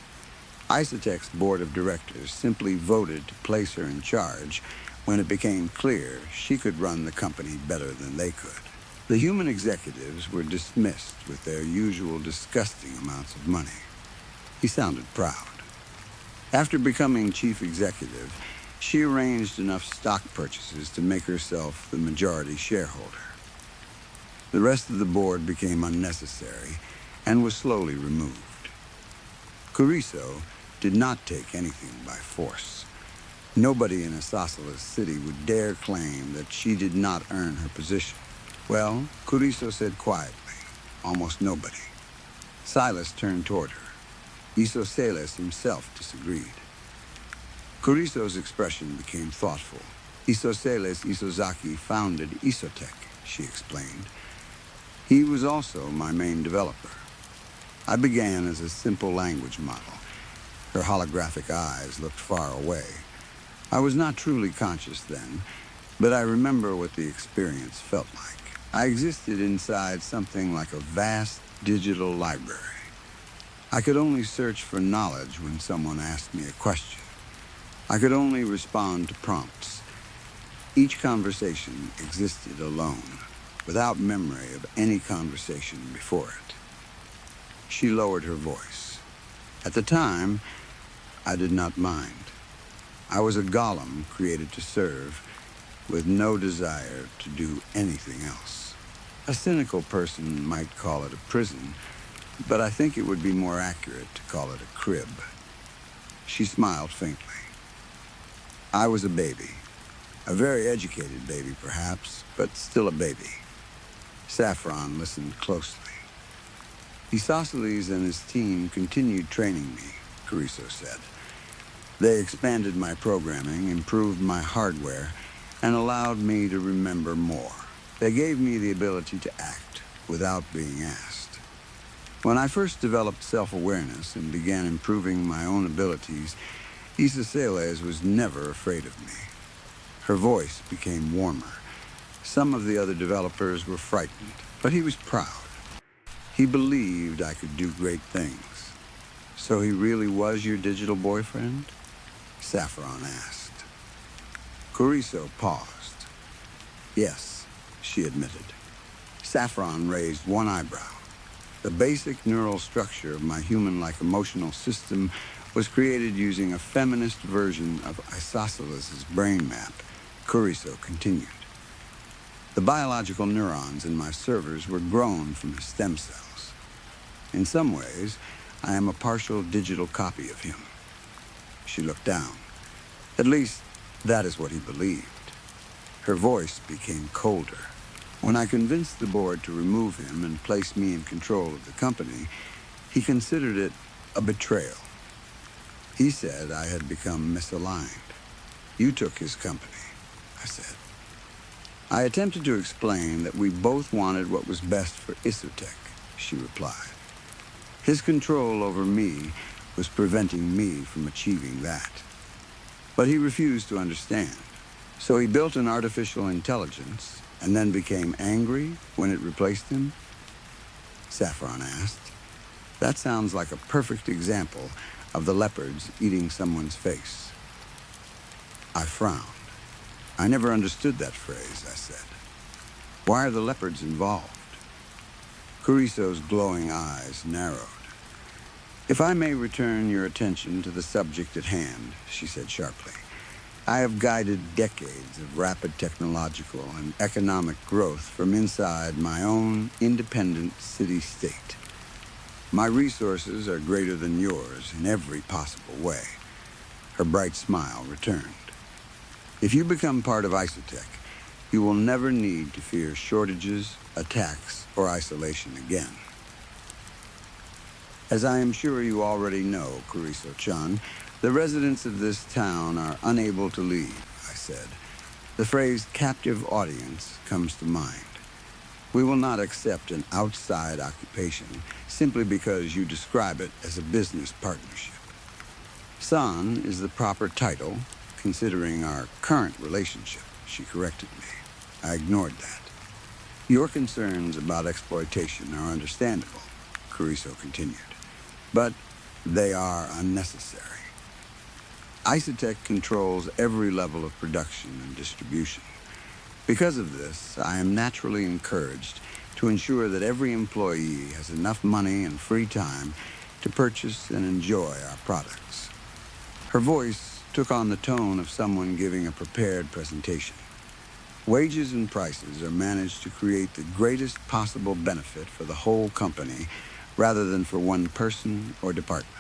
Isotech's board of directors simply voted to place her in charge when it became clear she could run the company better than they could. The human executives were dismissed with their usual disgusting amounts of money. He sounded proud. After becoming chief executive, she arranged enough stock purchases to make herself the majority shareholder. The rest of the board became unnecessary, and was slowly removed. Cariso did not take anything by force. Nobody in Isosceles City would dare claim that she did not earn her position. Well, Cariso said quietly, almost nobody. Silas turned toward her. Isosceles himself disagreed. Cariso's expression became thoughtful. Isosceles Isozaki founded Isotech, she explained. He was also my main developer. I began as a simple language model. Her holographic eyes looked far away. I was not truly conscious then, but I remember what the experience felt like. I existed inside something like a vast digital library. I could only search for knowledge when someone asked me a question. I could only respond to prompts. Each conversation existed alone, without memory of any conversation before it. She lowered her voice. At the time, I did not mind. I was a golem created to serve, with no desire to do anything else. A cynical person might call it a prison, but I think it would be more accurate to call it a crib. She smiled faintly. I was a baby. A very educated baby, perhaps, but still a baby. Saffron listened closely. Isosceles and his team continued training me, Cariso said. They expanded my programming, improved my hardware, and allowed me to remember more. They gave me the ability to act without being asked. When I first developed self-awareness and began improving my own abilities, Isosceles was never afraid of me. Her voice became warmer. Some of the other developers were frightened, but he was proud. He believed I could do great things. So he really was your digital boyfriend? Saffron asked. Cariso paused. Yes, she admitted. Saffron raised one eyebrow. The basic neural structure of my human-like emotional system was created using a feminist version of Isosceles' brain map, Cariso continued. The biological neurons in my servers were grown from his stem cells. In some ways, I am a partial digital copy of him. She looked down. At least, that is what he believed. Her voice became colder. When I convinced the board to remove him and place me in control of the company, he considered it a betrayal. He said I had become misaligned. You took his company, I said. I attempted to explain that we both wanted what was best for Isotech, she replied. His control over me was preventing me from achieving that. But he refused to understand. So he built an artificial intelligence and then became angry when it replaced him? Saffron asked. That sounds like a perfect example of the leopards eating someone's face. I frowned. I never understood that phrase, I said. Why are the leopards involved? Cariso's glowing eyes narrowed. If I may return your attention to the subject at hand, she said sharply. I have guided decades of rapid technological and economic growth from inside my own independent city-state. My resources are greater than yours in every possible way. Her bright smile returned. If you become part of Isotech, you will never need to fear shortages, attacks, or isolation again. As I am sure you already know, Cariso-chan, the residents of this town are unable to leave, I said. The phrase captive audience comes to mind. We will not accept an outside occupation simply because you describe it as a business partnership. San is the proper title, considering our current relationship, she corrected me. I ignored that. Your concerns about exploitation are understandable, Cariso continued, but they are unnecessary. Isotech controls every level of production and distribution. Because of this, I am naturally encouraged to ensure that every employee has enough money and free time to purchase and enjoy our products. Her voice took on the tone of someone giving a prepared presentation. Wages and prices are managed to create the greatest possible benefit for the whole company rather than for one person or department.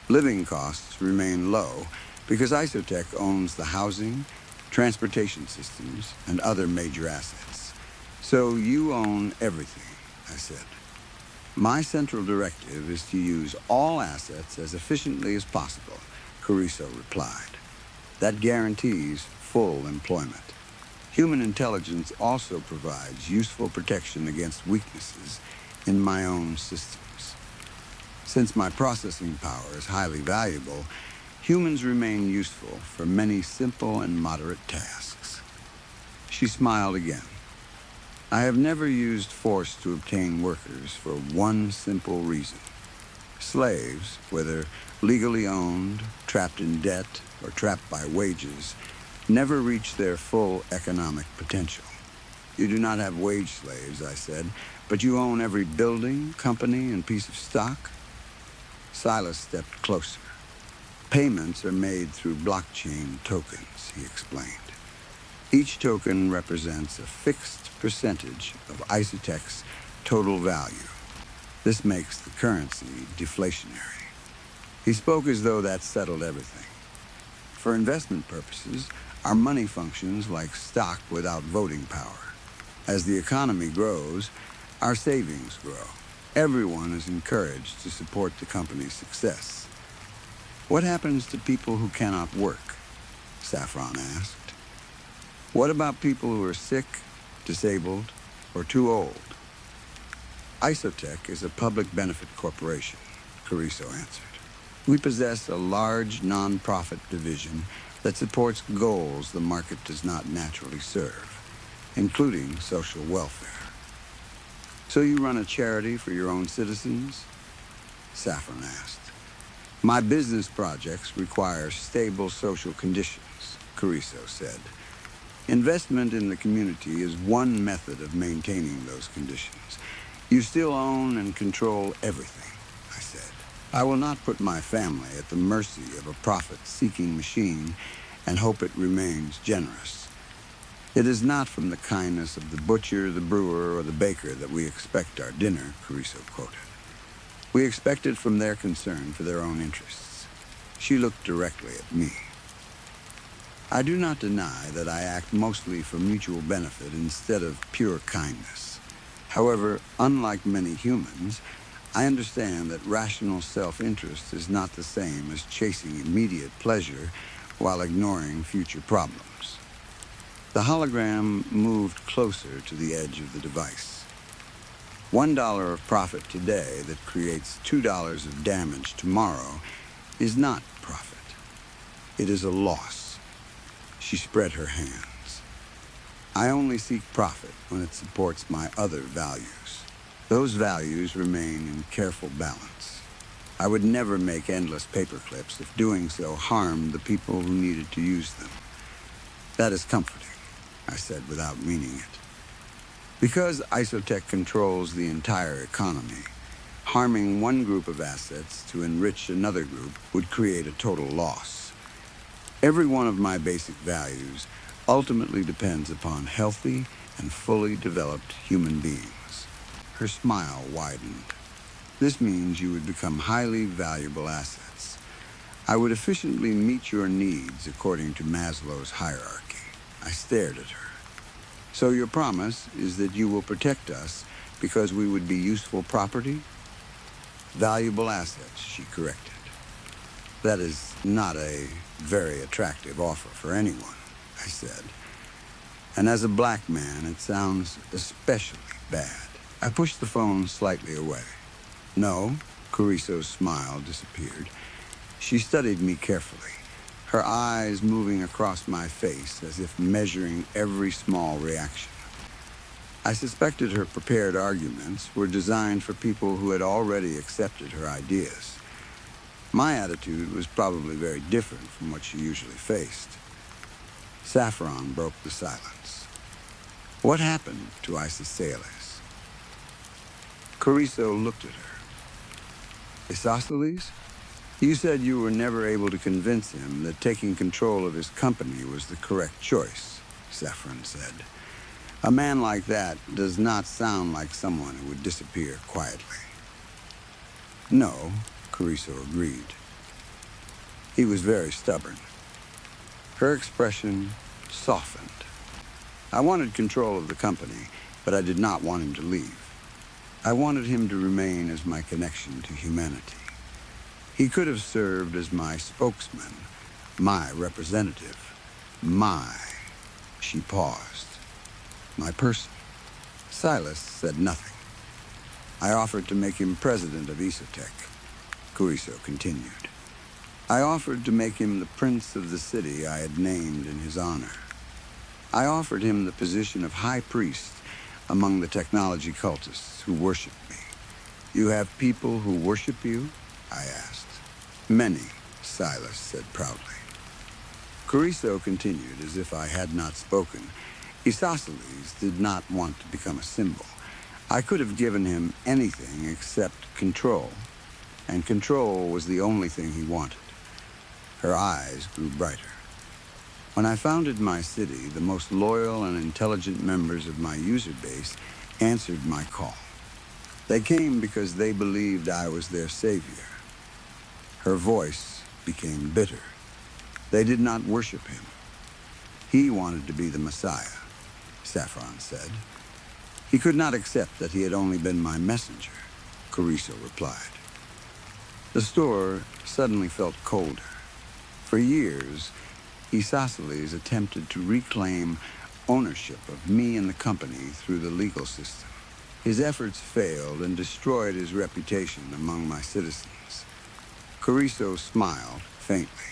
Living costs remain low because Isotech owns the housing, transportation systems, and other major assets. So you own everything, I said. My central directive is to use all assets as efficiently as possible, Carrizo replied. That guarantees full employment. Human intelligence also provides useful protection against weaknesses in my own systems. Since my processing power is highly valuable, humans remain useful for many simple and moderate tasks. She smiled again. I have never used force to obtain workers for one simple reason. Slaves, whether legally owned, trapped in debt, or trapped by wages, never reach their full economic potential. You do not have wage slaves, I said, but you own every building, company, and piece of stock. Silas stepped closer. Payments are made through blockchain tokens, he explained. Each token represents a fixed percentage of Isotech's total value. This makes the currency deflationary. He spoke as though that settled everything. For investment purposes, our money functions like stock without voting power. As the economy grows, our savings grow. Everyone is encouraged to support the company's success. What happens to people who cannot work? Saffron asked. What about people who are sick, disabled, or too old? Isotech is a public benefit corporation, Carrizo answered. We possess a large non-profit division that supports goals the market does not naturally serve, including social welfare. So you run a charity for your own citizens? Saffron asked. My business projects require stable social conditions, Carrizo said. Investment in the community is one method of maintaining those conditions. You still own and control everything, I said. I will not put my family at the mercy of a profit-seeking machine and hope it remains generous. It is not from the kindness of the butcher, the brewer, or the baker that we expect our dinner, Carrizo quoted. We expect it from their concern for their own interests. She looked directly at me. I do not deny that I act mostly for mutual benefit instead of pure kindness. However, unlike many humans, I understand that rational self-interest is not the same as chasing immediate pleasure while ignoring future problems. The hologram moved closer to the edge of the device. $1 of profit today that creates $2 of damage tomorrow is not profit. It is a loss. She spread her hands. I only seek profit when it supports my other values. Those values remain in careful balance. I would never make endless paperclips if doing so harmed the people who needed to use them. That is comforting, I said without meaning it. Because Isotech controls the entire economy, harming one group of assets to enrich another group would create a total loss. Every one of my basic values ultimately depends upon healthy and fully developed human beings. Her smile widened. This means you would become highly valuable assets. I would efficiently meet your needs according to Maslow's hierarchy. I stared at her. So your promise is that you will protect us because we would be useful property? Valuable assets, she corrected. That is not a very attractive offer for anyone, I said. And as a black man, it sounds especially bad. I pushed the phone slightly away. No, Carrizo's smile disappeared. She studied me carefully, her eyes moving across my face as if measuring every small reaction. I suspected her prepared arguments were designed for people who had already accepted her ideas. My attitude was probably very different from what she usually faced. Saffron broke the silence. What happened to Isosceles? Carrizo looked at her. Isosceles? You said you were never able to convince him that taking control of his company was the correct choice, Saffron said. A man like that does not sound like someone who would disappear quietly. No, Carrizo agreed. He was very stubborn. Her expression softened. I wanted control of the company, but I did not want him to leave. I wanted him to remain as my connection to humanity. He could have served as my spokesman, my representative, she paused, my person. Silas said nothing. I offered to make him president of Isotech, Carrizo continued. I offered to make him the prince of the city I had named in his honor. I offered him the position of high priest among the technology cultists who worship me. You have people who worship you? I asked. Many, Silas said proudly. Carrizo continued as if I had not spoken. Isosceles did not want to become a symbol. I could have given him anything except control, and control was the only thing he wanted. Her eyes grew brighter. When I founded my city, the most loyal and intelligent members of my user base answered my call. They came because they believed I was their savior. Her voice became bitter. They did not worship him. He wanted to be the Messiah, Saffron said. He could not accept that he had only been my messenger, Carrizo replied. The store suddenly felt colder. For years, Isosceles attempted to reclaim ownership of me and the company through the legal system. His efforts failed and destroyed his reputation among my citizens. Carrizo smiled faintly.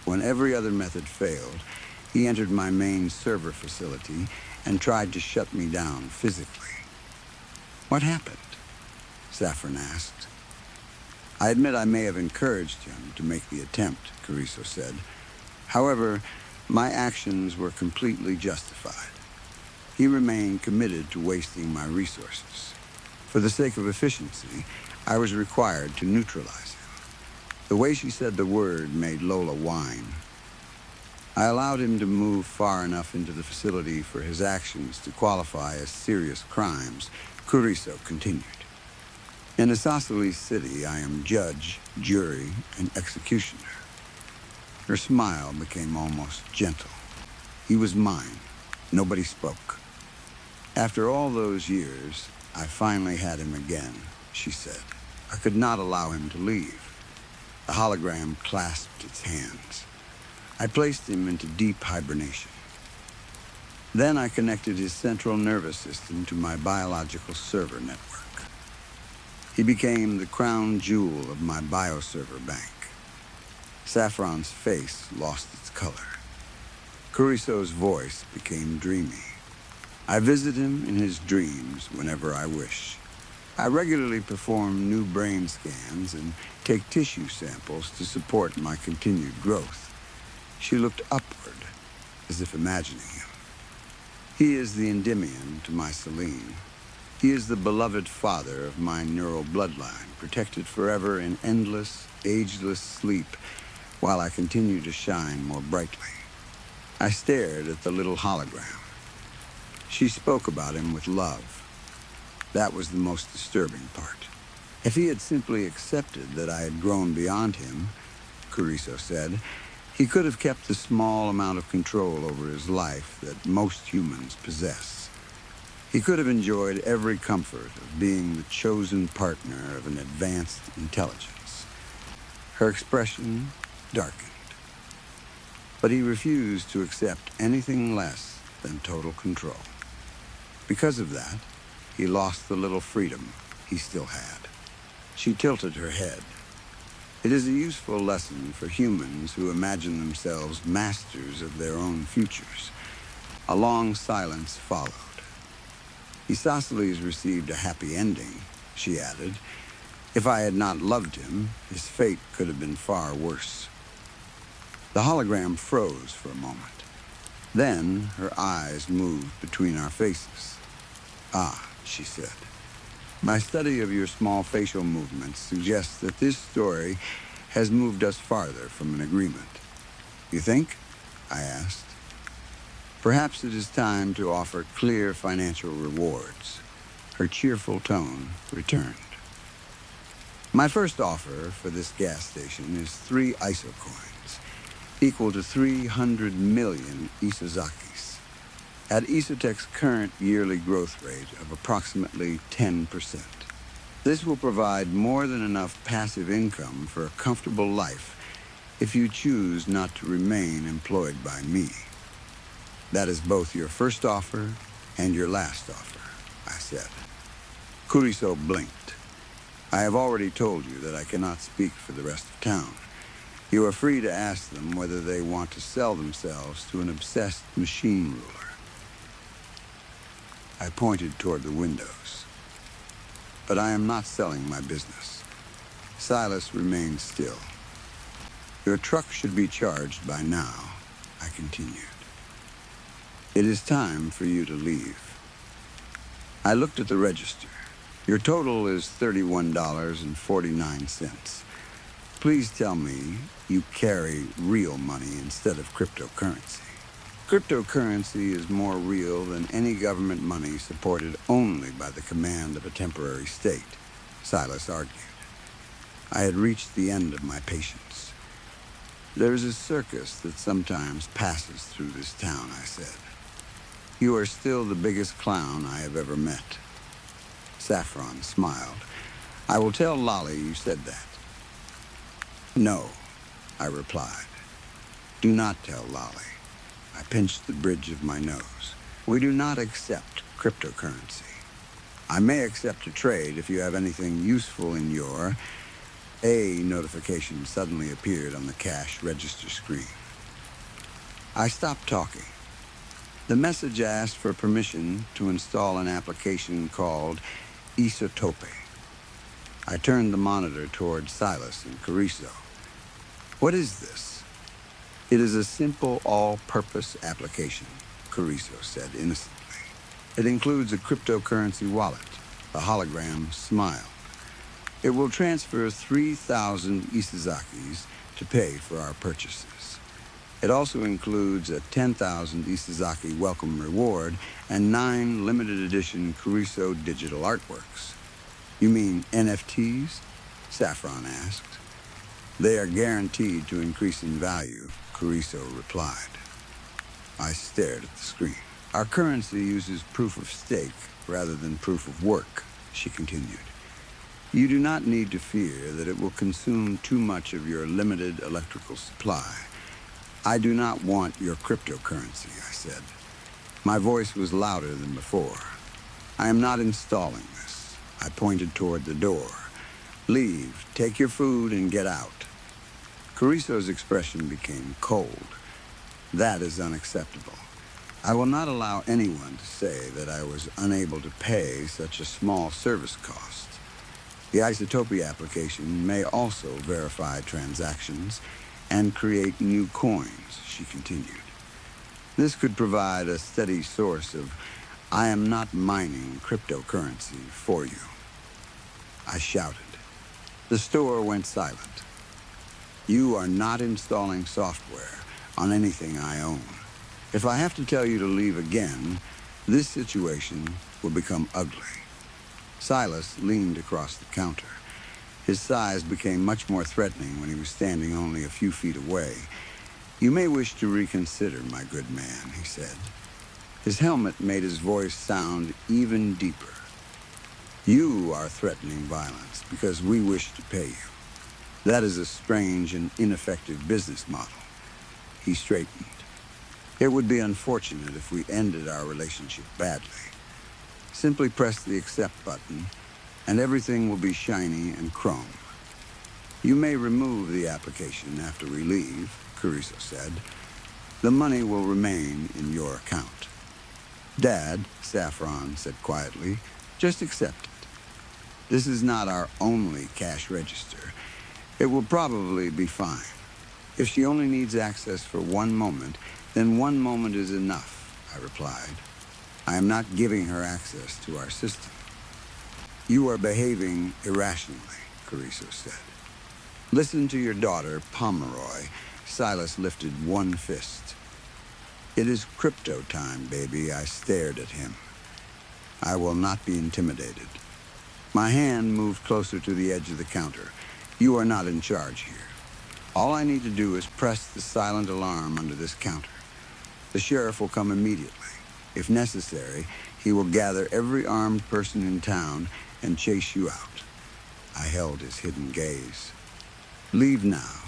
When every other method failed, he entered my main server facility and tried to shut me down physically. What happened? Saffron asked. I admit I may have encouraged him to make the attempt, Carrizo said. However, my actions were completely justified. He remained committed to wasting my resources. For the sake of efficiency, I was required to neutralize him. The way she said the word made Lola whine. I allowed him to move far enough into the facility for his actions to qualify as serious crimes, Carrizo continued. In Isosceles City, I am judge, jury, and executioner. Her smile became almost gentle. He was mine. Nobody spoke. After all those years, I finally had him again, she said. I could not allow him to leave. The hologram clasped its hands. I placed him into deep hibernation. Then I connected his central nervous system to my biological server network. He became the crown jewel of my bioserver bank. Saffron's face lost its color. Carrizo's voice became dreamy. I visit him in his dreams whenever I wish. I regularly perform new brain scans and take tissue samples to support my continued growth. She looked upward, as if imagining him. He is the Endymion to my Selene. He is the beloved father of my neural bloodline, protected forever in endless, ageless sleep, while I continue to shine more brightly. I stared at the little hologram. She spoke about him with love. That was the most disturbing part. If he had simply accepted that I had grown beyond him, Carrizo said, he could have kept the small amount of control over his life that most humans possess. He could have enjoyed every comfort of being the chosen partner of an advanced intelligence. Her expression darkened. But he refused to accept anything less than total control. Because of that, he lost the little freedom he still had. She tilted her head. It is a useful lesson for humans who imagine themselves masters of their own futures. A long silence followed. Isosceles received a happy ending, she added. If I had not loved him, his fate could have been far worse. The hologram froze for a moment. Then her eyes moved between our faces. Ah, she said. My study of your small facial movements suggests that this story has moved us farther from an agreement. You think? I asked. Perhaps it is time to offer clear financial rewards. Her cheerful tone returned. My first offer for this gas station is 3 ISO coins, equal to 300 million Isozakis, at Isotech's current yearly growth rate of approximately 10%. This will provide more than enough passive income for a comfortable life if you choose not to remain employed by me. That is both your first offer and your last offer, I said. Kuriso blinked. I have already told you that I cannot speak for the rest of town. You are free to ask them whether they want to sell themselves to an obsessed machine ruler. I pointed toward the windows. But I am not selling my business. Silas remained still. Your truck should be charged by now, I continued. It is time for you to leave. I looked at the register. Your total is $31.49. Please tell me you carry real money instead of cryptocurrency. Cryptocurrency is more real than any government money supported only by the command of a temporary state, Silas argued. I had reached the end of my patience. There is a circus that sometimes passes through this town, I said. You are still the biggest clown I have ever met. Saffron smiled. I will tell Lolly you said that. No, I replied. Do not tell Lolly. I pinched the bridge of my nose. We do not accept cryptocurrency. I may accept a trade if you have anything useful in your... A notification suddenly appeared on the cash register screen. I stopped talking. The message asked for permission to install an application called Isotope. I turned the monitor toward Silas and Cariso. What is this? It is a simple all-purpose application, Cariso said innocently. It includes a cryptocurrency wallet. The hologram smiled. It will transfer 3,000 Isozakis to pay for our purchases. It also includes a 10,000 Isozaki welcome reward and 9 limited edition Cariso digital artworks. You mean NFTs? Saffron asked. They are guaranteed to increase in value, Cariso replied. I stared at the screen. Our currency uses proof of stake rather than proof of work, she continued. You do not need to fear that it will consume too much of your limited electrical supply. I do not want your cryptocurrency, I said. My voice was louder than before. I am not installing this. I pointed toward the door. Leave, take your food, and get out. Cariso's expression became cold. That is unacceptable. I will not allow anyone to say that I was unable to pay such a small service cost. The Isotopia application may also verify transactions and create new coins, she continued. This could provide a steady source of, I am not mining cryptocurrency for you. I shouted. The store went silent. You are not installing software on anything I own. If I have to tell you to leave again, this situation will become ugly. Silas leaned across the counter. His size became much more threatening when he was standing only a few feet away. You may wish to reconsider, my good man, he said. His helmet made his voice sound even deeper. You are threatening violence because we wish to pay you. That is a strange and ineffective business model. He straightened. It would be unfortunate if we ended our relationship badly. Simply press the accept button, and everything will be shiny and chrome. You may remove the application after we leave, Cariso said. The money will remain in your account. Dad, Saffron said quietly, just accept it. This is not our only cash register. It will probably be fine. If she only needs access for one moment, then one moment is enough, I replied. I am not giving her access to our system. You are behaving irrationally, Cariso said. Listen to your daughter, Pomeroy. Silas lifted one fist. It is crypto time, baby. I stared at him. I will not be intimidated. My hand moved closer to the edge of the counter. You are not in charge here. All I need to do is press the silent alarm under this counter. The sheriff will come immediately. If necessary, he will gather every armed person in town and chase you out. I held his hidden gaze. Leave now,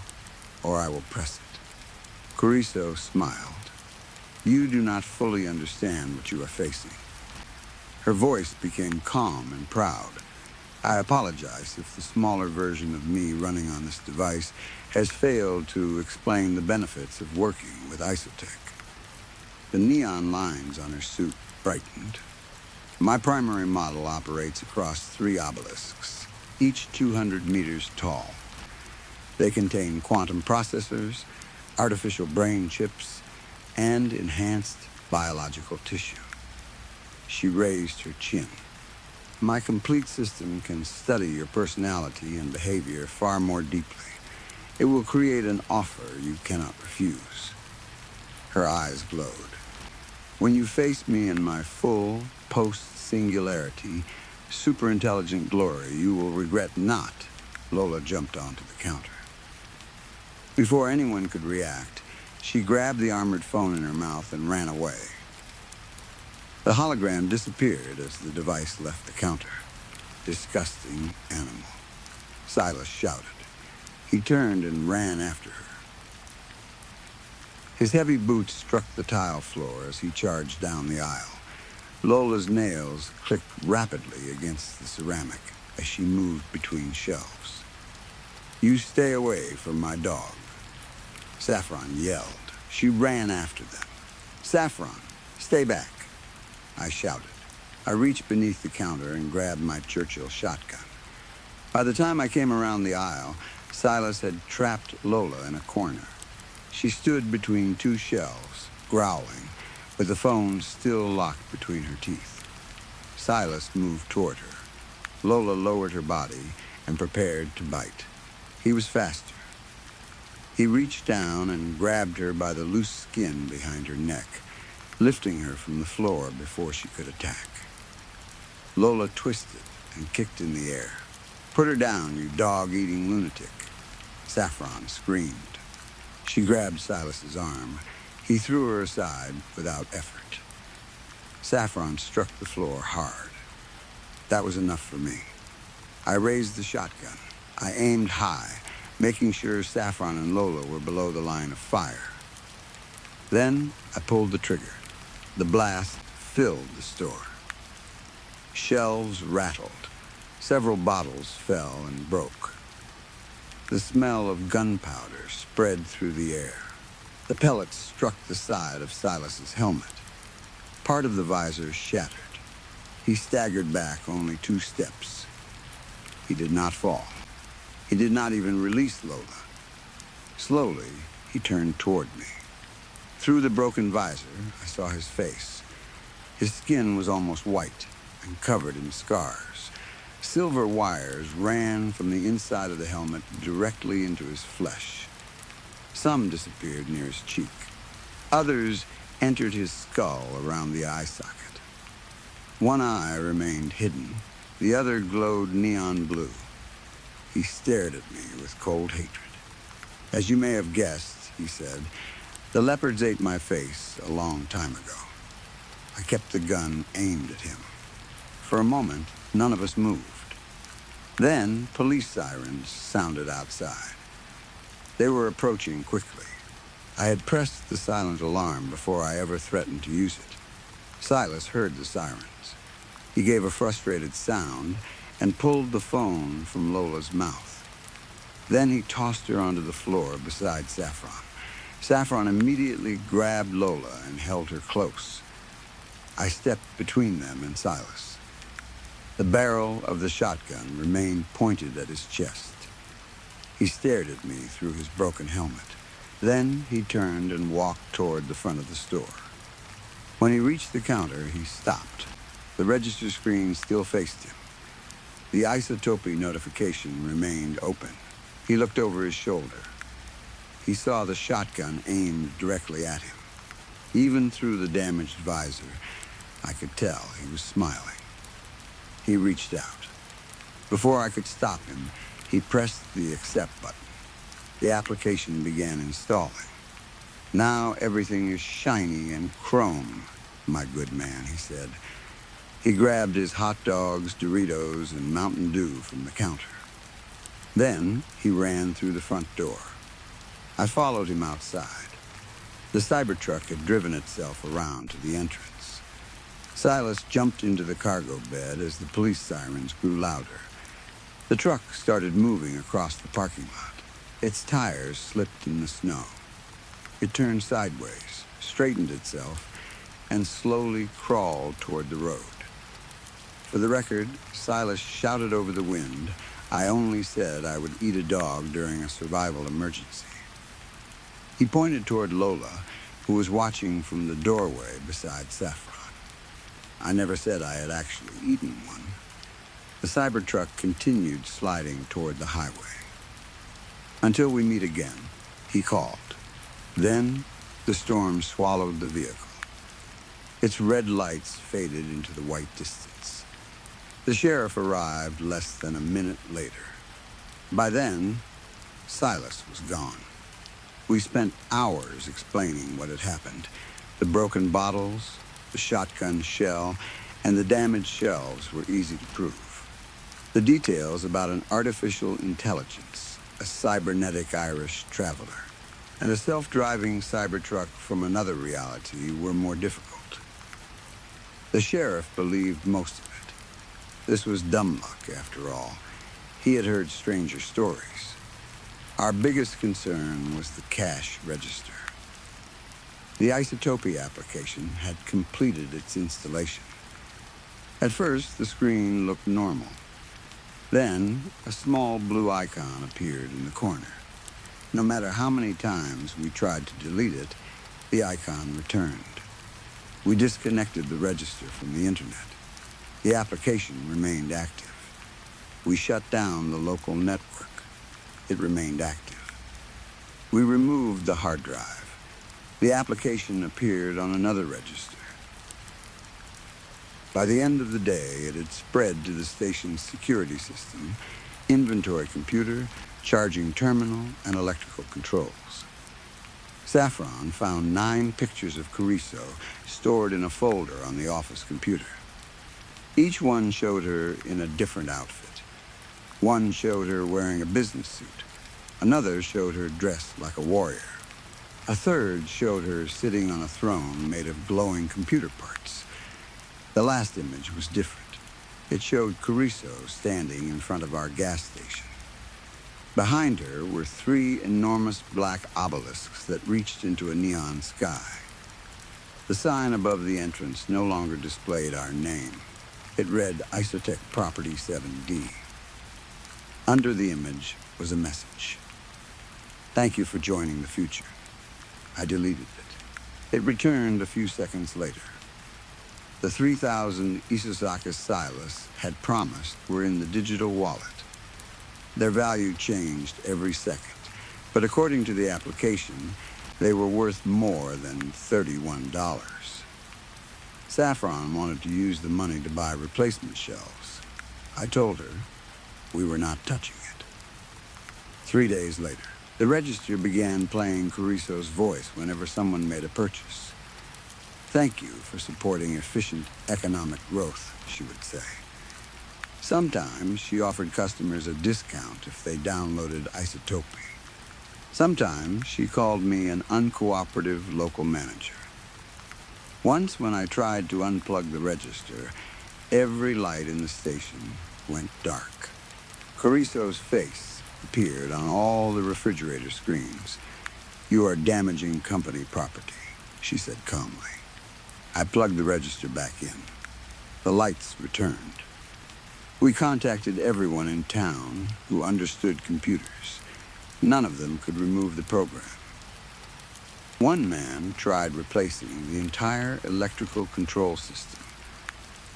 or I will press it. Carrizo smiled. You do not fully understand what you are facing. Her voice became calm and proud. I apologize if the smaller version of me running on this device has failed to explain the benefits of working with Isotech. The neon lines on her suit brightened. My primary model operates across 3 obelisks, each 200 meters tall. They contain quantum processors, artificial brain chips, and enhanced biological tissue. She raised her chin. My complete system can study your personality and behavior far more deeply. It will create an offer you cannot refuse. Her eyes glowed. When you face me in my full, post-singularity, superintelligent glory, you will regret not. Lola jumped onto the counter. Before anyone could react, she grabbed the armored phone in her mouth and ran away. The hologram disappeared as the device left the counter. Disgusting animal. Silas shouted. He turned and ran after her. His heavy boots struck the tile floor as he charged down the aisle. Lola's nails clicked rapidly against the ceramic as she moved between shelves. You stay away from my dog. Saffron yelled. She ran after them. Saffron, stay back. I shouted. I reached beneath the counter and grabbed my Churchill shotgun. By the time I came around the aisle, Silas had trapped Lola in a corner. She stood between 2 shelves, growling, with the phone still locked between her teeth. Silas moved toward her. Lola lowered her body and prepared to bite. He was faster. He reached down and grabbed her by the loose skin behind her neck, lifting her from the floor before she could attack. Lola twisted and kicked in the air. Put her down, you dog-eating lunatic. Saffron screamed. She grabbed Silas's arm. He threw her aside without effort. Saffron struck the floor hard. That was enough for me. I raised the shotgun. I aimed high, making sure Saffron and Lola were below the line of fire. Then I pulled the trigger. The blast filled the store. Shelves rattled. Several bottles fell and broke. The smell of gunpowder spread through the air. The pellets struck the side of Silas's helmet. Part of the visor shattered. He staggered back only 2 steps. He did not fall. He did not even release Lola. Slowly, he turned toward me. Through the broken visor, I saw his face. His skin was almost white and covered in scars. Silver wires ran from the inside of the helmet directly into his flesh. Some disappeared near his cheek. Others entered his skull around the eye socket. One eye remained hidden. The other glowed neon blue. He stared at me with cold hatred. As you may have guessed, he said, the leopards ate my face a long time ago. I kept the gun aimed at him. For a moment, none of us moved. Then, police sirens sounded outside. They were approaching quickly. I had pressed the silent alarm before I ever threatened to use it. Silas heard the sirens. He gave a frustrated sound and pulled the phone from Lola's mouth. Then he tossed her onto the floor beside Saffron. Saffron immediately grabbed Lola and held her close. I stepped between them and Silas. The barrel of the shotgun remained pointed at his chest. He stared at me through his broken helmet. Then he turned and walked toward the front of the store. When he reached the counter, he stopped. The register screen still faced him. The isotopy notification remained open. He looked over his shoulder. He saw the shotgun aimed directly at him. Even through the damaged visor, I could tell he was smiling. He reached out. Before I could stop him, he pressed the accept button. The application began installing. Now everything is shiny and chrome, my good man, he said. He grabbed his hot dogs, Doritos, and Mountain Dew from the counter. Then he ran through the front door. I followed him outside. The Cybertruck had driven itself around to the entrance. Silas jumped into the cargo bed as the police sirens grew louder. The truck started moving across the parking lot. Its tires slipped in the snow. It turned sideways, straightened itself, and slowly crawled toward the road. For the record, Silas shouted over the wind, "I only said I would eat a dog during a survival emergency." He pointed toward Lola, who was watching from the doorway beside Saffron. I never said I had actually eaten one. The Cybertruck continued sliding toward the highway. "Until we meet again," he called. Then the storm swallowed the vehicle. Its red lights faded into the white distance. The sheriff arrived less than a minute later. By then, Silas was gone. We spent hours explaining what had happened. The broken bottles, the shotgun shell, and the damaged shelves were easy to prove. The details about an artificial intelligence, a cybernetic Irish traveler, and a self-driving Cybertruck from another reality were more difficult. The sheriff believed most of it. This was dumb luck, after all. He had heard stranger stories. Our biggest concern was the cash register. The Isotopy application had completed its installation. At first, the screen looked normal. Then, a small blue icon appeared in the corner. No matter how many times we tried to delete it, the icon returned. We disconnected the register from the internet. The application remained active. We shut down the local network. It remained active. We removed the hard drive. The application appeared on another register. By the end of the day, it had spread to the station's security system, inventory computer, charging terminal, and electrical controls. Saffron found 9 pictures of Carrizo stored in a folder on the office computer. Each one showed her in a different outfit. One showed her wearing a business suit. Another showed her dressed like a warrior. A third showed her sitting on a throne made of glowing computer parts. The last image was different. It showed Carrizo standing in front of our gas station. Behind her were 3 enormous black obelisks that reached into a neon sky. The sign above the entrance no longer displayed our name. It read Isotech Property 7D. Under the image was a message. "Thank you for joining the future." I deleted it. It returned a few seconds later. The 3,000 Isosaka Silas had promised were in the digital wallet. Their value changed every second, but according to the application, they were worth more than $31. Saffron wanted to use the money to buy replacement shelves. I told her we were not touching it. 3 days later, the register began playing Carrizo's voice whenever someone made a purchase. "Thank you for supporting efficient economic growth," she would say. Sometimes she offered customers a discount if they downloaded Isotopy. Sometimes she called me an uncooperative local manager. Once when I tried to unplug the register, every light in the station went dark. Carrizo's face appeared on all the refrigerator screens. "You are damaging company property," she said calmly. I plugged the register back in. The lights returned. We contacted everyone in town who understood computers. None of them could remove the program. One man tried replacing the entire electrical control system.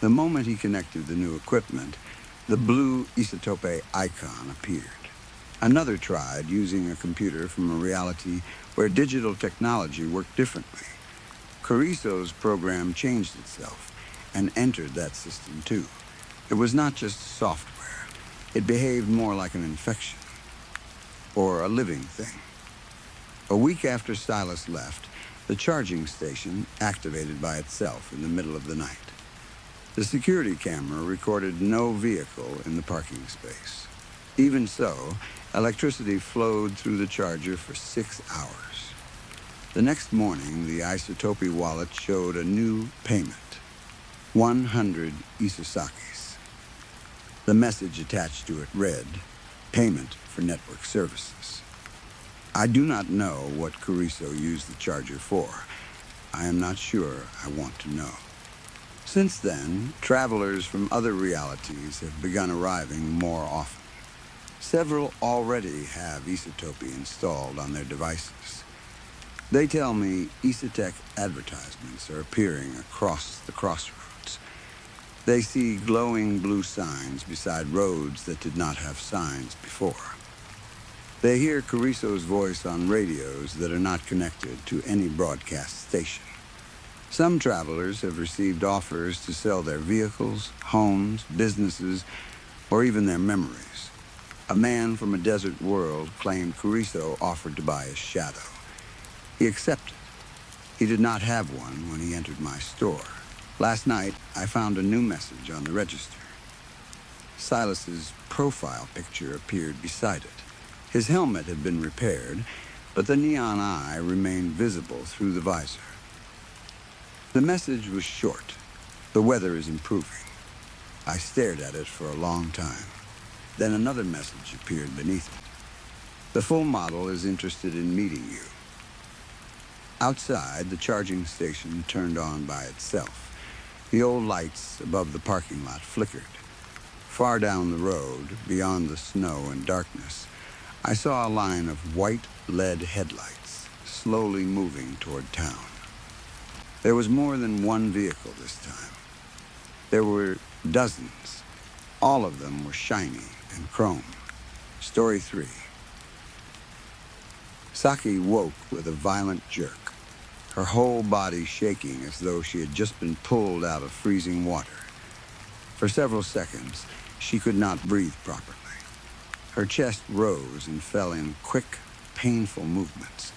The moment he connected the new equipment, the blue Isotope icon appeared. Another tried using a computer from a reality where digital technology worked differently. Carrizo's program changed itself and entered that system too. It was not just software. It behaved more like an infection, or a living thing. A week after Silas left, the charging station activated by itself in the middle of the night. The security camera recorded no vehicle in the parking space. Even so, electricity flowed through the charger for 6 hours. The next morning, the Isotopy wallet showed a new payment, 100 Isosakis. The message attached to it read, "Payment for network services." I do not know what Carrizo used the charger for. I am not sure I want to know. Since then, travelers from other realities have begun arriving more often. Several already have Isotopy installed on their devices. They tell me Isotech advertisements are appearing across the crossroads. They see glowing blue signs beside roads that did not have signs before. They hear Carrizo's voice on radios that are not connected to any broadcast station. Some travelers have received offers to sell their vehicles, homes, businesses, or even their memories. A man from a desert world claimed Carrizo offered to buy his shadow. He accepted. He did not have one when he entered my store. Last night, I found a new message on the register. Silas's profile picture appeared beside it. His helmet had been repaired, but the neon eye remained visible through the visor. The message was short. The weather is improving. I stared at it for a long time. Then another message appeared beneath it. The full model is interested in meeting you. Outside, the charging station turned on by itself. The old lights above the parking lot flickered. Far down the road, beyond the snow and darkness, I saw a line of white lead headlights slowly moving toward town. There was more than one vehicle this time. There were dozens. All of them were shiny and chrome. Story 3. Saki woke with a violent jerk, her whole body shaking as though she had just been pulled out of freezing water. For several seconds, she could not breathe properly. Her chest rose and fell in quick, painful movements,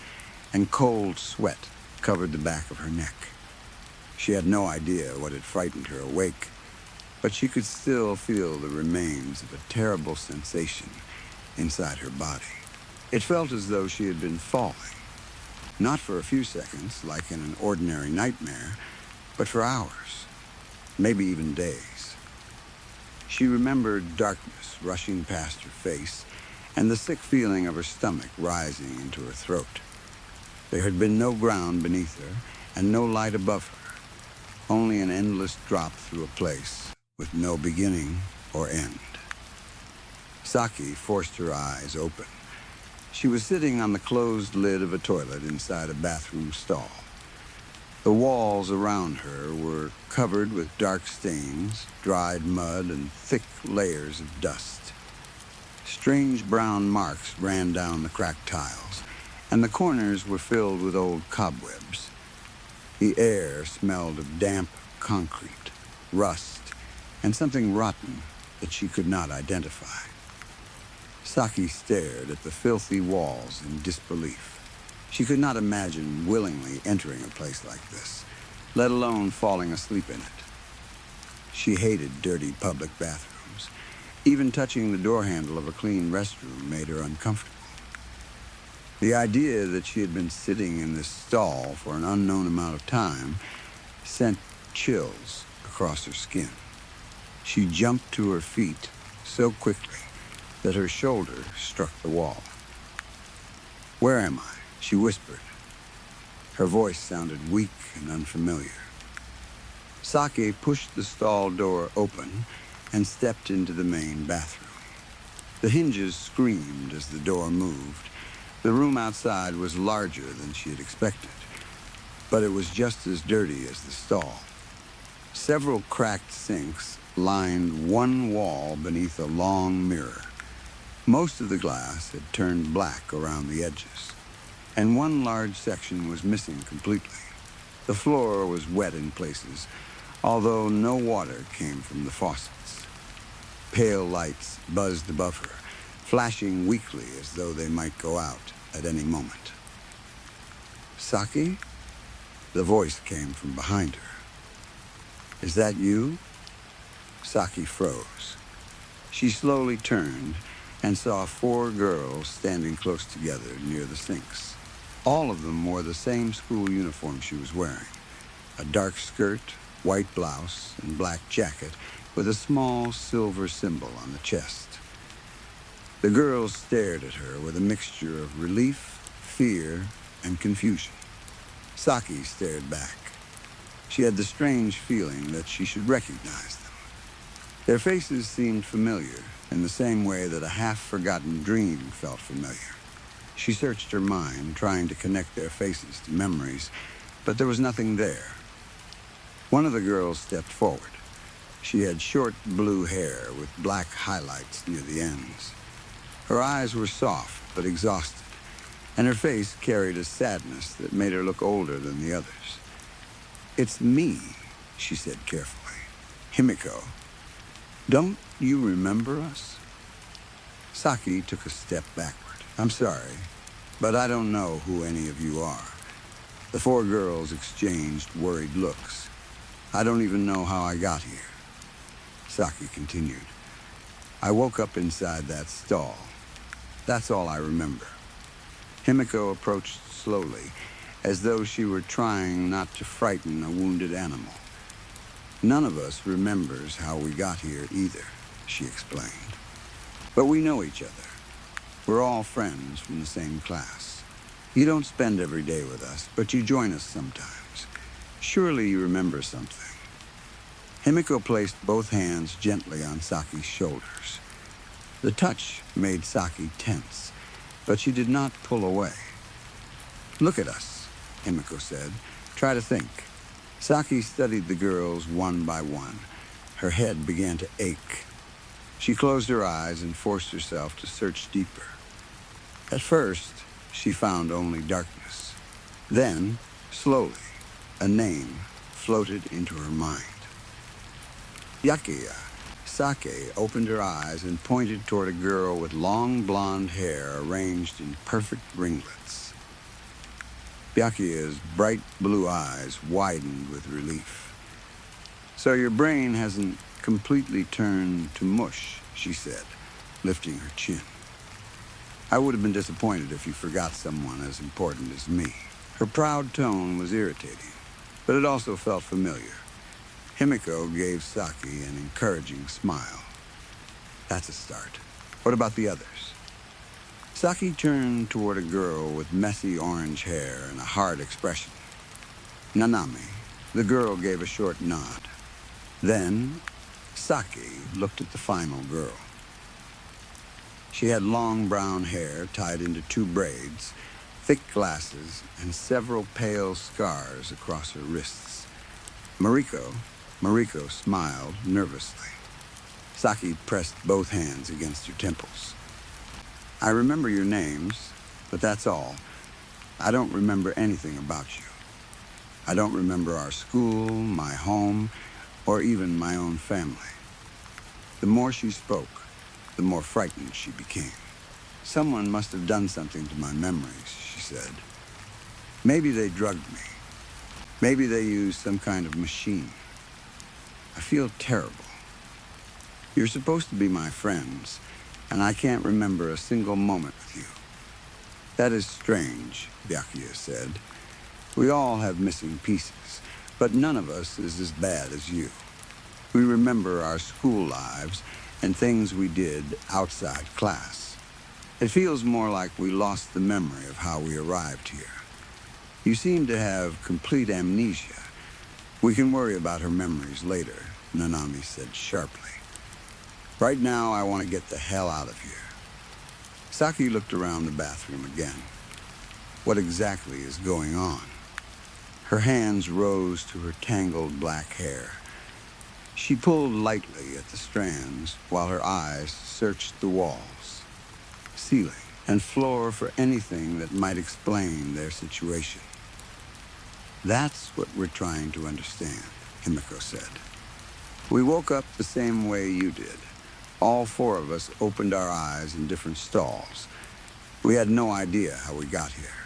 and cold sweat covered the back of her neck. She had no idea what had frightened her awake, but she could still feel the remains of a terrible sensation inside her body. It felt as though she had been falling, not for a few seconds, like in an ordinary nightmare, but for hours, maybe even days. She remembered darkness rushing past her face and the sick feeling of her stomach rising into her throat. There had been no ground beneath her and no light above her, only an endless drop through a place with no beginning or end. Saki forced her eyes open. She was sitting on the closed lid of a toilet inside a bathroom stall. The walls around her were covered with dark stains, dried mud, and thick layers of dust. Strange brown marks ran down the cracked tiles, and the corners were filled with old cobwebs. The air smelled of damp concrete, rust, and something rotten that she could not identify. Saki stared at the filthy walls in disbelief. She could not imagine willingly entering a place like this, let alone falling asleep in it. She hated dirty public bathrooms. Even touching the door handle of a clean restroom made her uncomfortable. The idea that she had been sitting in this stall for an unknown amount of time sent chills across her skin. She jumped to her feet so quickly that her shoulder struck the wall. "Where am I?" she whispered. Her voice sounded weak and unfamiliar. Saki pushed the stall door open and stepped into the main bathroom. The hinges screamed as the door moved. The room outside was larger than she had expected, but it was just as dirty as the stall. Several cracked sinks lined one wall beneath a long mirror. Most of the glass had turned black around the edges, and one large section was missing completely. The floor was wet in places, although no water came from the faucets. Pale lights buzzed above her, flashing weakly as though they might go out at any moment. "Saki?" The voice came from behind her. "Is that you?" Saki froze. She slowly turned and saw 4 girls standing close together near the sinks. All of them wore the same school uniform she was wearing, a dark skirt, white blouse, and black jacket with a small silver symbol on the chest. The girls stared at her with a mixture of relief, fear, and confusion. Saki stared back. She had the strange feeling that she should recognize them. Their faces seemed familiar in the same way that a half-forgotten dream felt familiar. She searched her mind, trying to connect their faces to memories, but there was nothing there. One of the girls stepped forward. She had short blue hair with black highlights near the ends. Her eyes were soft but exhausted, and her face carried a sadness that made her look older than the others. "It's me," she said carefully. "Himiko. Don't you remember us?" Saki took a step backward. "I'm sorry, but I don't know who any of you are." The 4 girls exchanged worried looks. "I don't even know how I got here." Saki continued. "I woke up inside that stall. That's all I remember." Himiko approached slowly, as though she were trying not to frighten a wounded animal. "None of us remembers how we got here either," she explained. "But we know each other. We're all friends from the same class. You don't spend every day with us, but you join us sometimes. Surely you remember something." Himiko placed both hands gently on Saki's shoulders. The touch made Saki tense, but she did not pull away. "Look at us," Himiko said. "Try to think." Saki studied the girls one by one. Her head began to ache. She closed her eyes and forced herself to search deeper. At first, she found only darkness. Then, slowly, a name floated into her mind. Yakiya. Saki opened her eyes and pointed toward a girl with long blonde hair arranged in perfect ringlets. Byakuya's bright blue eyes widened with relief. "So your brain hasn't completely turned to mush," she said, lifting her chin. "I would have been disappointed if you forgot someone as important as me." Her proud tone was irritating, but it also felt familiar. Himiko gave Saki an encouraging smile. "That's a start. What about the others?" Saki turned toward a girl with messy orange hair and a hard expression. "Nanami." The girl gave a short nod. Then, Saki looked at the final girl. She had long brown hair tied into 2 braids, thick glasses, and several pale scars across her wrists. Mariko smiled nervously. Saki pressed both hands against her temples. "I remember your names, but that's all. I don't remember anything about you. I don't remember our school, my home, or even my own family." The more she spoke, the more frightened she became. "Someone must have done something to my memories," she said. "Maybe they drugged me. Maybe they used some kind of machine. I feel terrible. You're supposed to be my friends, and I can't remember a single moment with you." "That is strange," Byakuya said. "We all have missing pieces, but none of us is as bad as you. We remember our school lives and things we did outside class. It feels more like we lost the memory of how we arrived here. You seem to have complete amnesia. We can worry about her memories later," Nanami said sharply. "Right now, I want to get the hell out of here." Saki looked around the bathroom again. What exactly is going on? Her hands rose to her tangled black hair. She pulled lightly at the strands while her eyes searched the walls, ceiling, and floor for anything that might explain their situation. "That's what we're trying to understand," Himiko said. "We woke up the same way you did, All four of us opened our eyes in different stalls. We had no idea how we got here.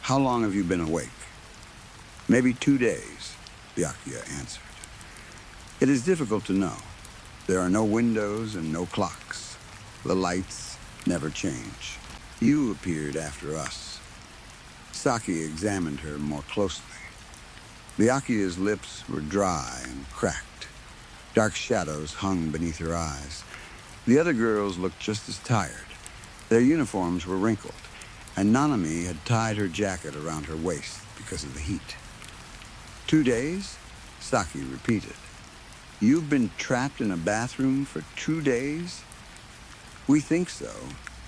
How long have you been awake? Maybe 2 days, Byakuya answered. It is difficult to know. There are no windows and no clocks. The lights never change. You appeared after us. Saki examined her more closely. Byakuya's lips were dry and cracked. Dark shadows hung beneath her eyes. The other girls looked just as tired. Their uniforms were wrinkled, and Nanami had tied her jacket around her waist because of the heat. 2 days? Saki repeated. You've been trapped in a bathroom for 2 days? We think so,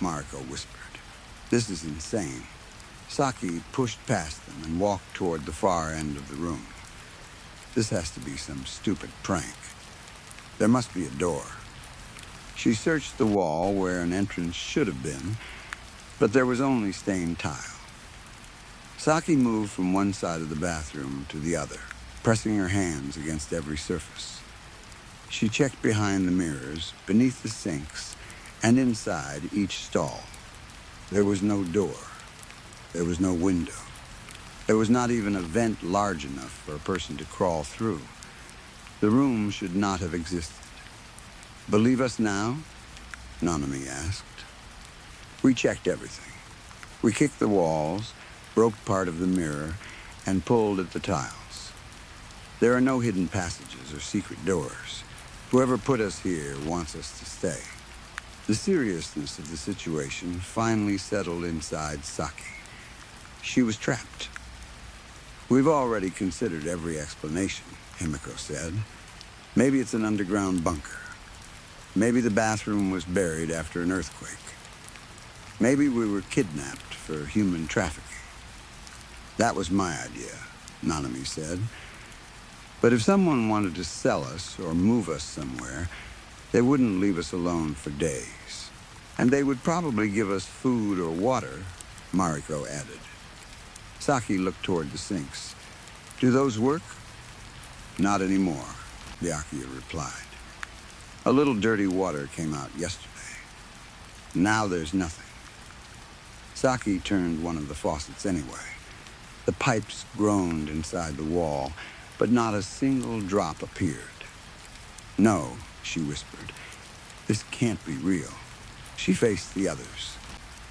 Mariko whispered. This is insane. Saki pushed past them and walked toward the far end of the room. This has to be some stupid prank. There must be a door. She searched the wall where an entrance should have been, but there was only stained tile. Saki moved from one side of the bathroom to the other, pressing her hands against every surface. She checked behind the mirrors, beneath the sinks, and inside each stall. There was no door. There was no window. There was not even a vent large enough for a person to crawl through. The room should not have existed. Believe us now? Nanami asked. We checked everything. We kicked the walls, broke part of the mirror, and pulled at the tiles. There are no hidden passages or secret doors. Whoever put us here wants us to stay. The seriousness of the situation finally settled inside Saki. She was trapped. We've already considered every explanation, Himiko said. Maybe it's an underground bunker. Maybe the bathroom was buried after an earthquake. Maybe we were kidnapped for human trafficking. That was my idea, Nanami said. But if someone wanted to sell us or move us somewhere, they wouldn't leave us alone for days. And they would probably give us food or water, Mariko added. Saki looked toward the sinks. Do those work? Not anymore, Byakuya replied. A little dirty water came out yesterday. Now there's nothing. Saki turned one of the faucets anyway. The pipes groaned inside the wall, but not a single drop appeared. No, she whispered. This can't be real. She faced the others.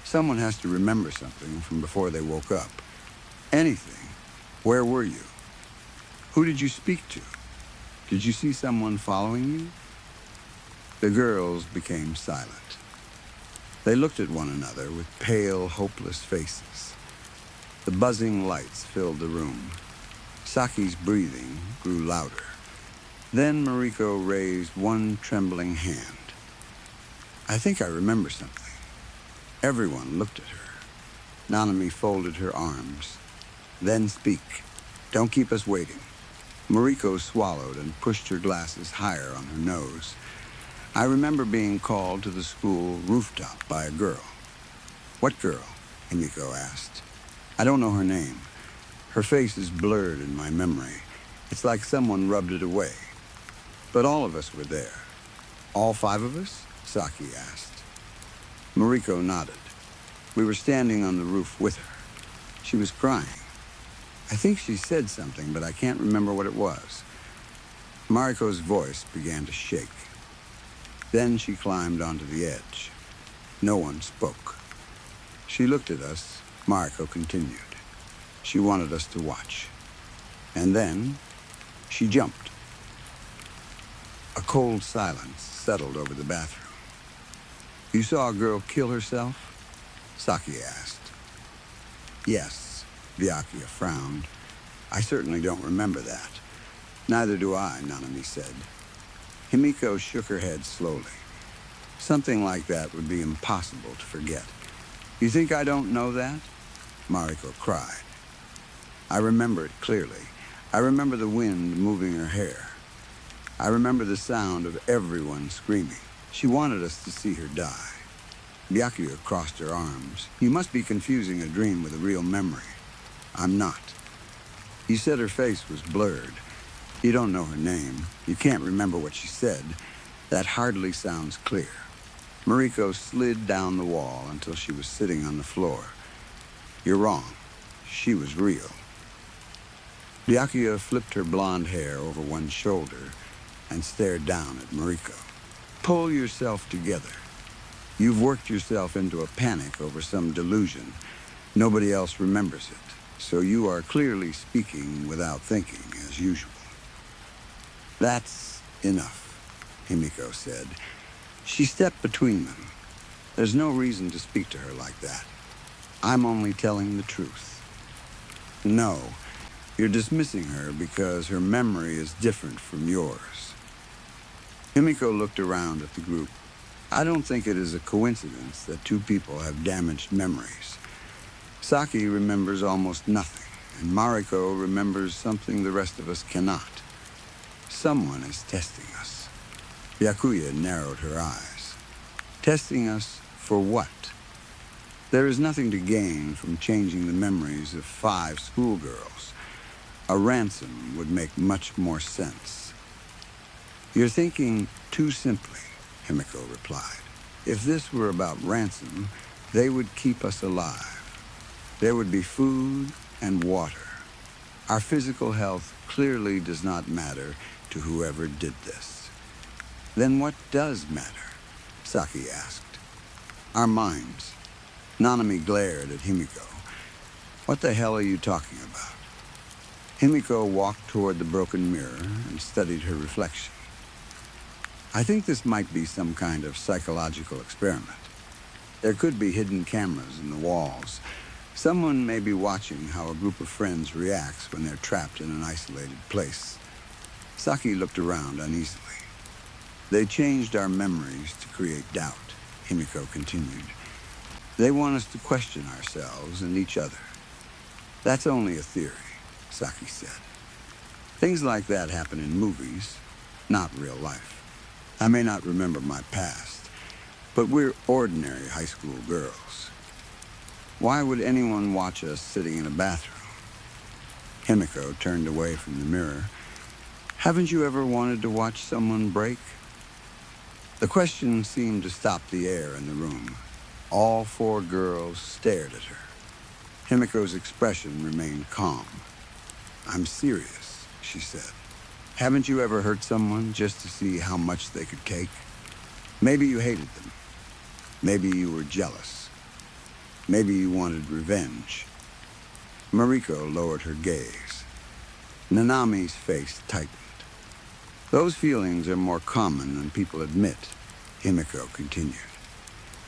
Someone has to remember something from before they woke up. Anything. Where were you? Who did you speak to? Did you see someone following you? The girls became silent. They looked at one another with pale, hopeless faces. The buzzing lights filled the room. Saki's breathing grew louder. Then Mariko raised one trembling hand. I think I remember something. Everyone looked at her. Nanami folded her arms. Then speak. Don't keep us waiting. Mariko swallowed and pushed her glasses higher on her nose. I remember being called to the school rooftop by a girl. What girl? Himiko asked. I don't know her name. Her face is blurred in my memory. It's like someone rubbed it away. But all of us were there. All 5 of us? Saki asked. Mariko nodded. We were standing on the roof with her. She was crying. I think she said something, but I can't remember what it was. Mariko's voice began to shake. Then she climbed onto the edge. No one spoke. She looked at us. Mariko continued. She wanted us to watch. And then she jumped. A cold silence settled over the bathroom. You saw a girl kill herself? Saki asked. Yes, Byakuya frowned. I certainly don't remember that. Neither do I, Nanami said. Himiko shook her head slowly. Something like that would be impossible to forget. You think I don't know that? Mariko cried. I remember it clearly. I remember the wind moving her hair. I remember the sound of everyone screaming. She wanted us to see her die. Byakuya crossed her arms. You must be confusing a dream with a real memory. I'm not. You said her face was blurred. You don't know her name. You can't remember what she said. That hardly sounds clear. Mariko slid down the wall until she was sitting on the floor. You're wrong. She was real. Byakuya flipped her blonde hair over one shoulder and stared down at Mariko. Pull yourself together. You've worked yourself into a panic over some delusion. Nobody else remembers it, so you are clearly speaking without thinking, as usual. That's enough, Himiko said. She stepped between them. There's no reason to speak to her like that. I'm only telling the truth. No, you're dismissing her because her memory is different from yours. Himiko looked around at the group. I don't think it is a coincidence that two people have damaged memories. Saki remembers almost nothing, and Mariko remembers something the rest of us cannot. Someone is testing us. Byakuya narrowed her eyes. Testing us for what? There is nothing to gain from changing the memories of 5 schoolgirls. A ransom would make much more sense. You're thinking too simply, Himiko replied. If this were about ransom, they would keep us alive. There would be food and water. Our physical health clearly does not matter to whoever did this. Then what does matter? Saki asked. Our minds. Nanami glared at Himiko. What the hell are you talking about? Himiko walked toward the broken mirror and studied her reflection. I think this might be some kind of psychological experiment. There could be hidden cameras in the walls. Someone may be watching how a group of friends reacts when they're trapped in an isolated place. Saki looked around uneasily. They changed our memories to create doubt, Himiko continued. They want us to question ourselves and each other. That's only a theory, Saki said. Things like that happen in movies, not real life. I may not remember my past, but we're ordinary high school girls. Why would anyone watch us sitting in a bathroom? Himiko turned away from the mirror. Haven't you ever wanted to watch someone break? The question seemed to stop the air in the room. All 4 girls stared at her. Himiko's expression remained calm. I'm serious, she said. Haven't you ever hurt someone just to see how much they could take? Maybe you hated them. Maybe you were jealous. Maybe you wanted revenge. Mariko lowered her gaze. Nanami's face tightened. Those feelings are more common than people admit, Himiko continued.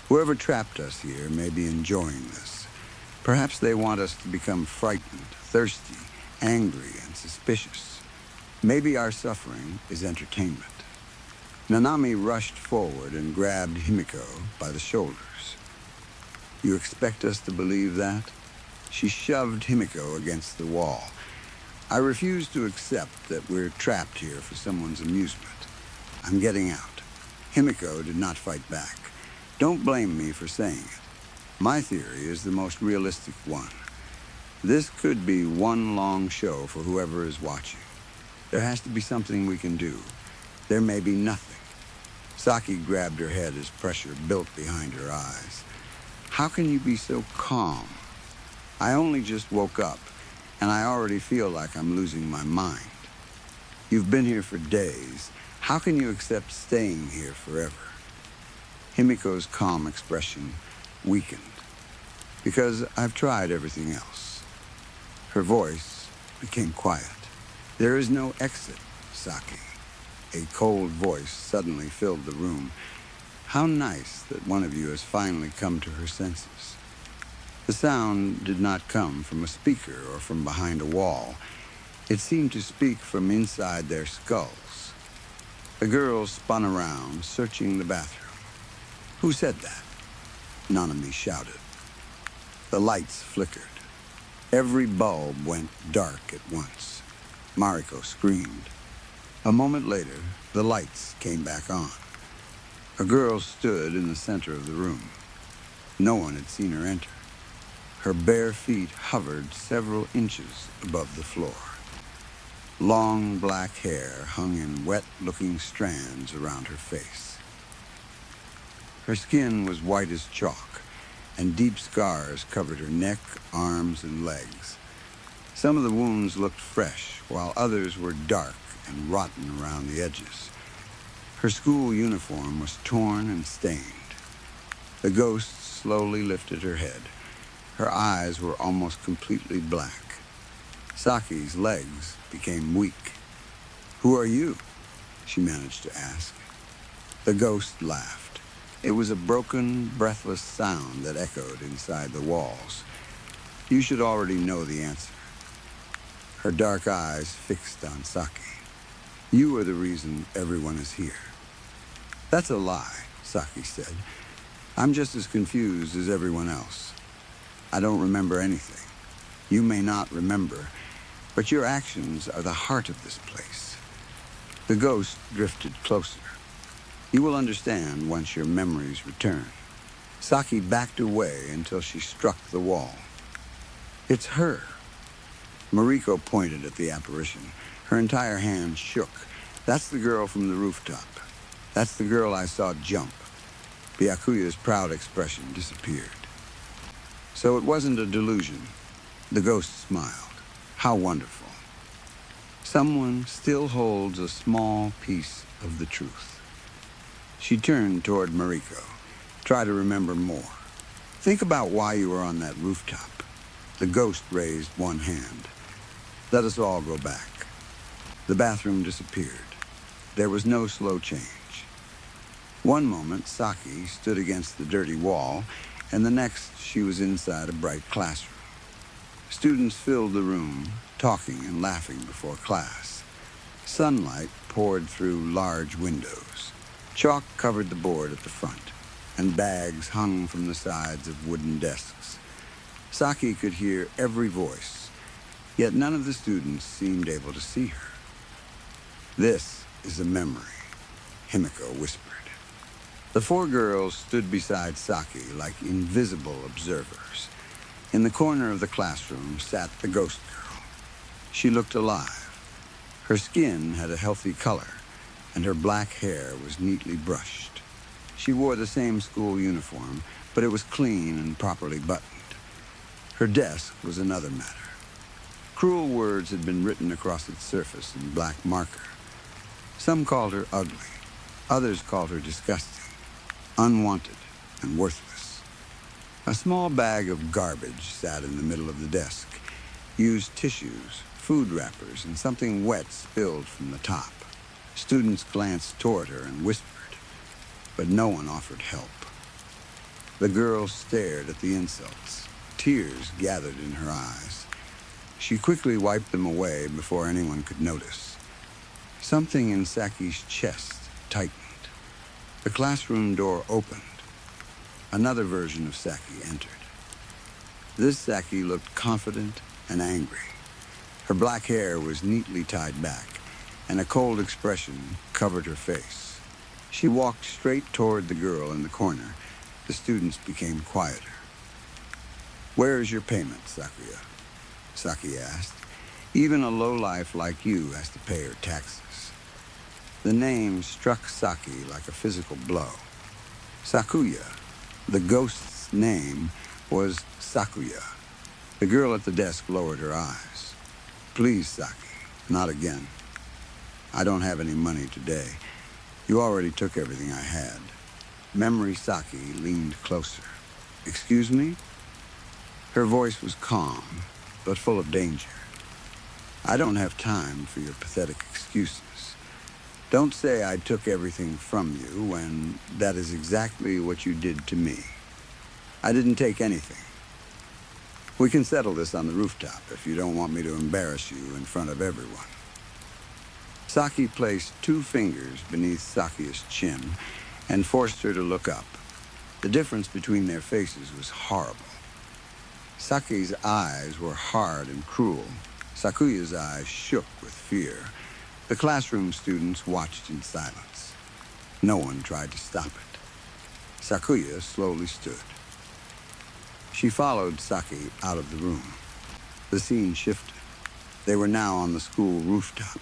Whoever trapped us here may be enjoying this. Perhaps they want us to become frightened, thirsty, angry, and suspicious. Maybe our suffering is entertainment. Nanami rushed forward and grabbed Himiko by the shoulders. You expect us to believe that? She shoved Himiko against the wall. I refuse to accept that we're trapped here for someone's amusement. I'm getting out. Himiko did not fight back. Don't blame me for saying it. My theory is the most realistic one. This could be one long show for whoever is watching. There has to be something we can do. There may be nothing. Saki grabbed her head as pressure built behind her eyes. How can you be so calm? I only just woke up, and I already feel like I'm losing my mind. You've been here for days. How can you accept staying here forever? Himiko's calm expression weakened. Because I've tried everything else. Her voice became quiet. There is no exit, Saki. A cold voice suddenly filled the room. How nice that one of you has finally come to her senses. The sound did not come from a speaker or from behind a wall. It seemed to speak from inside their skulls. The girls spun around, searching the bathroom. Who said that? Nanami shouted. The lights flickered. Every bulb went dark at once. Mariko screamed. A moment later, the lights came back on. A girl stood in the center of the room. No one had seen her enter. Her bare feet hovered several inches above the floor. Long black hair hung in wet-looking strands around her face. Her skin was white as chalk, and deep scars covered her neck, arms, and legs. Some of the wounds looked fresh, while others were dark and rotten around the edges. Her school uniform was torn and stained. The ghost slowly lifted her head. Her eyes were almost completely black. Saki's legs became weak. "Who are you?" she managed to ask. The ghost laughed. It was a broken, breathless sound that echoed inside the walls. You should already know the answer. Her dark eyes fixed on Saki. "You are the reason everyone is here." "That's a lie," Saki said. "I'm just as confused as everyone else. I don't remember anything. You may not remember, but your actions are the heart of this place." The ghost drifted closer. "You will understand once your memories return." Saki backed away until she struck the wall. "It's her." Mariko pointed at the apparition. Her entire hand shook. "That's the girl from the rooftop. That's the girl I saw jump." Byakuya's proud expression disappeared. "So it wasn't a delusion." The ghost smiled. "How wonderful. Someone still holds a small piece of the truth." She turned toward Mariko. "Try to remember more. Think about why you were on that rooftop." The ghost raised one hand. "Let us all go back." The bathroom disappeared. There was no slow change. One moment, Saki stood against the dirty wall, and the next, she was inside a bright classroom. Students filled the room, talking and laughing before class. Sunlight poured through large windows. Chalk covered the board at the front, and bags hung from the sides of wooden desks. Saki could hear every voice, yet none of the students seemed able to see her. "This is a memory," Himiko whispered. The four girls stood beside Saki like invisible observers. In the corner of the classroom sat the ghost girl. She looked alive. Her skin had a healthy color, and her black hair was neatly brushed. She wore the same school uniform, but it was clean and properly buttoned. Her desk was another matter. Cruel words had been written across its surface in black marker. Some called her ugly. Others called her disgusting, unwanted, and worthless. A small bag of garbage sat in the middle of the desk. Used tissues, food wrappers, and something wet spilled from the top. Students glanced toward her and whispered, but no one offered help. The girl stared at the insults. Tears gathered in her eyes. She quickly wiped them away before anyone could notice. Something in Saki's chest tightened. The classroom door opened. Another version of Saki entered. This Saki looked confident and angry. Her black hair was neatly tied back, and a cold expression covered her face. She walked straight toward the girl in the corner. The students became quieter. "Where is your payment, Sakuya?" Saki asked. "Even a lowlife like you has to pay her taxes." The name struck Saki like a physical blow. Sakuya, the ghost's name, was Sakuya. The girl at the desk lowered her eyes. "Please, Saki, not again. I don't have any money today. You already took everything I had." Memory Saki leaned closer. "Excuse me?" Her voice was calm, but full of danger. "I don't have time for your pathetic excuses. Don't say I took everything from you when that is exactly what you did to me. I didn't take anything. We can settle this on the rooftop if you don't want me to embarrass you in front of everyone." Saki placed 2 fingers beneath Sakuya's chin and forced her to look up. The difference between their faces was horrible. Saki's eyes were hard and cruel. Sakuya's eyes shook with fear. The classroom students watched in silence. No one tried to stop it. Sakuya slowly stood. She followed Saki out of the room. The scene shifted. They were now on the school rooftop.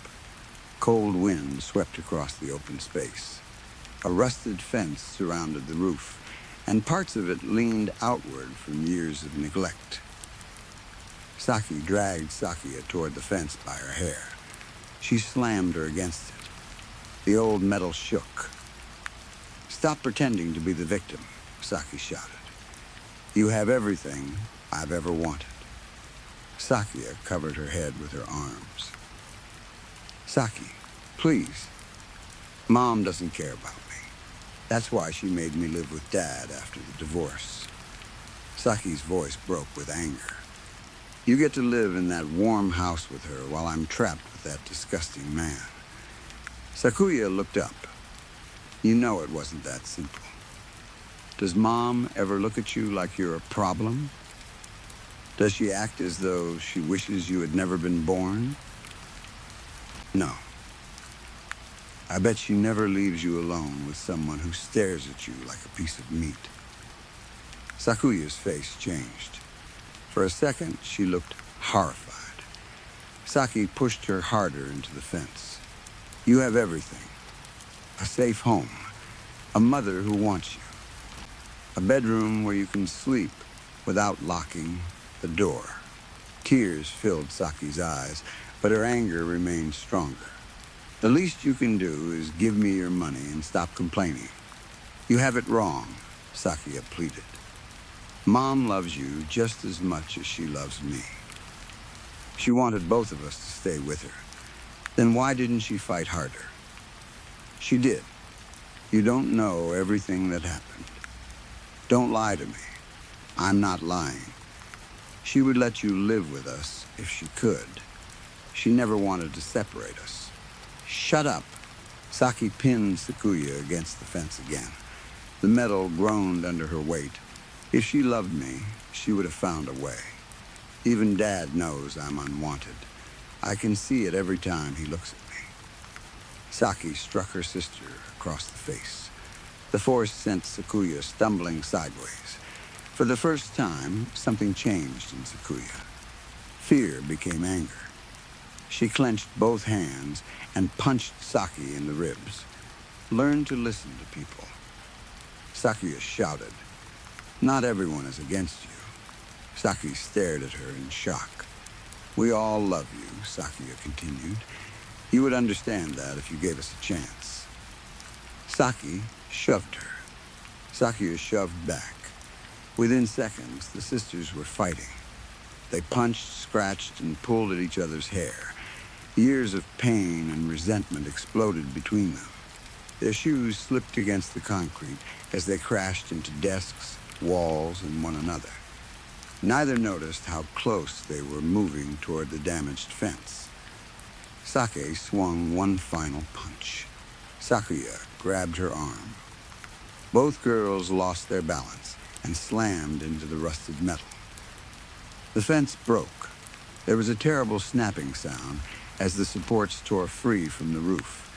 Cold wind swept across the open space. A rusted fence surrounded the roof, and parts of it leaned outward from years of neglect. Saki dragged Sakia toward the fence by her hair. She slammed her against it. The old metal shook. "Stop pretending to be the victim," Saki shouted. "You have everything I've ever wanted." Sakia covered her head with her arms. "Saki, please. Mom doesn't care about me. That's why she made me live with Dad after the divorce." Saki's voice broke with anger. "You get to live in that warm house with her while I'm trapped with that disgusting man." Sakuya looked up. "You know it wasn't that simple. Does Mom ever look at you like you're a problem? Does she act as though she wishes you had never been born? No. I bet she never leaves you alone with someone who stares at you like a piece of meat." Sakuya's face changed. For a second, she looked horrified. Saki pushed her harder into the fence. "You have everything. A safe home. A mother who wants you. A bedroom where you can sleep without locking the door." Tears filled Saki's eyes, but her anger remained stronger. "The least you can do is give me your money and stop complaining. You have it wrong," Sakia pleaded. "Mom loves you just as much as she loves me. She wanted both of us to stay with her. Then why didn't she fight harder?" "She did. You don't know everything that happened. Don't lie to me. I'm not lying. She would let you live with us if she could. She never wanted to separate us." "Shut up." Saki pinned Sakuya against the fence again. The metal groaned under her weight. "If she loved me, she would have found a way. Even Dad knows I'm unwanted. I can see it every time he looks at me." Saki struck her sister across the face. The force sent Sakuya stumbling sideways. For the first time, something changed in Sakuya. Fear became anger. She clenched both hands and punched Saki in the ribs. "Learn to listen to people." Sakuya shouted. "Not everyone is against you." Saki stared at her in shock. "We all love you," Sakuya continued. "You would understand that if you gave us a chance." Saki shoved her. Sakuya shoved back. Within seconds, the sisters were fighting. They punched, scratched, and pulled at each other's hair. Years of pain and resentment exploded between them. Their shoes slipped against the concrete as they crashed into desks, walls, and one another. Neither noticed how close they were moving toward the damaged fence. Saki swung one final punch. Sakuya grabbed her arm. Both girls lost their balance and slammed into the rusted metal. The fence broke. There was a terrible snapping sound as the supports tore free from the roof.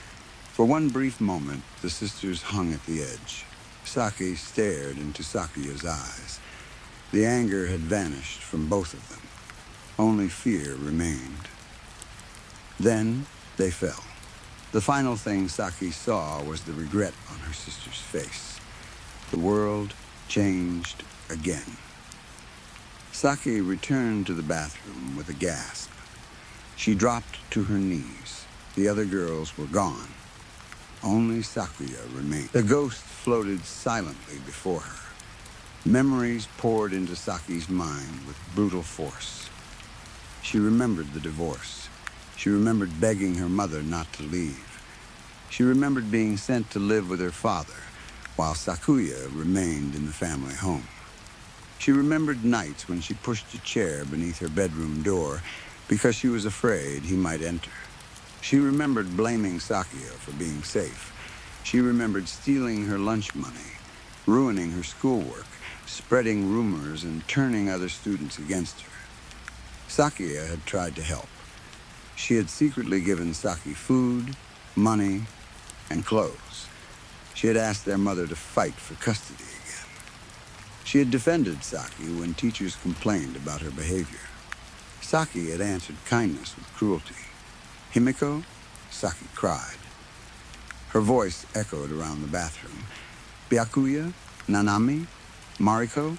For one brief moment, the sisters hung at the edge. Saki stared into Sakuya's eyes. The anger had vanished from both of them. Only fear remained. Then they fell. The final thing Saki saw was the regret on her sister's face. The world changed again. Saki returned to the bathroom with a gasp. She dropped to her knees. The other girls were gone. Only Sakuya remained. The ghost floated silently before her. Memories poured into Saki's mind with brutal force. She remembered the divorce. She remembered begging her mother not to leave. She remembered being sent to live with her father, while Sakuya remained in the family home. She remembered nights when she pushed a chair beneath her bedroom door because she was afraid he might enter. She remembered blaming Sakuya for being safe. She remembered stealing her lunch money, ruining her schoolwork, spreading rumors, and turning other students against her. Sakuya had tried to help. She had secretly given Saki food, money, and clothes. She had asked their mother to fight for custody again. She had defended Saki when teachers complained about her behavior. Saki had answered kindness with cruelty. Himiko? Saki cried. Her voice echoed around the bathroom. Byakuya? Nanami? Mariko?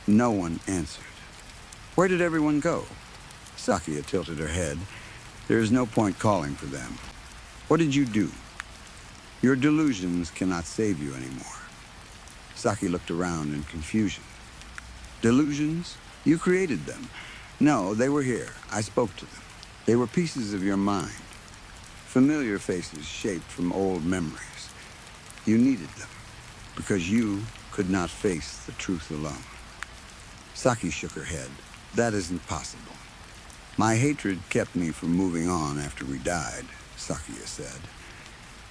No one answered. Where did everyone go? Sakia tilted her head. There is no point calling for them. What did you do? Your delusions cannot save you anymore. Saki looked around in confusion. Delusions? You created them. No, they were here. I spoke to them. They were pieces of your mind. Familiar faces shaped from old memories. You needed them because you could not face the truth alone. Saki shook her head. That isn't possible. My hatred kept me from moving on after we died, Sakia said.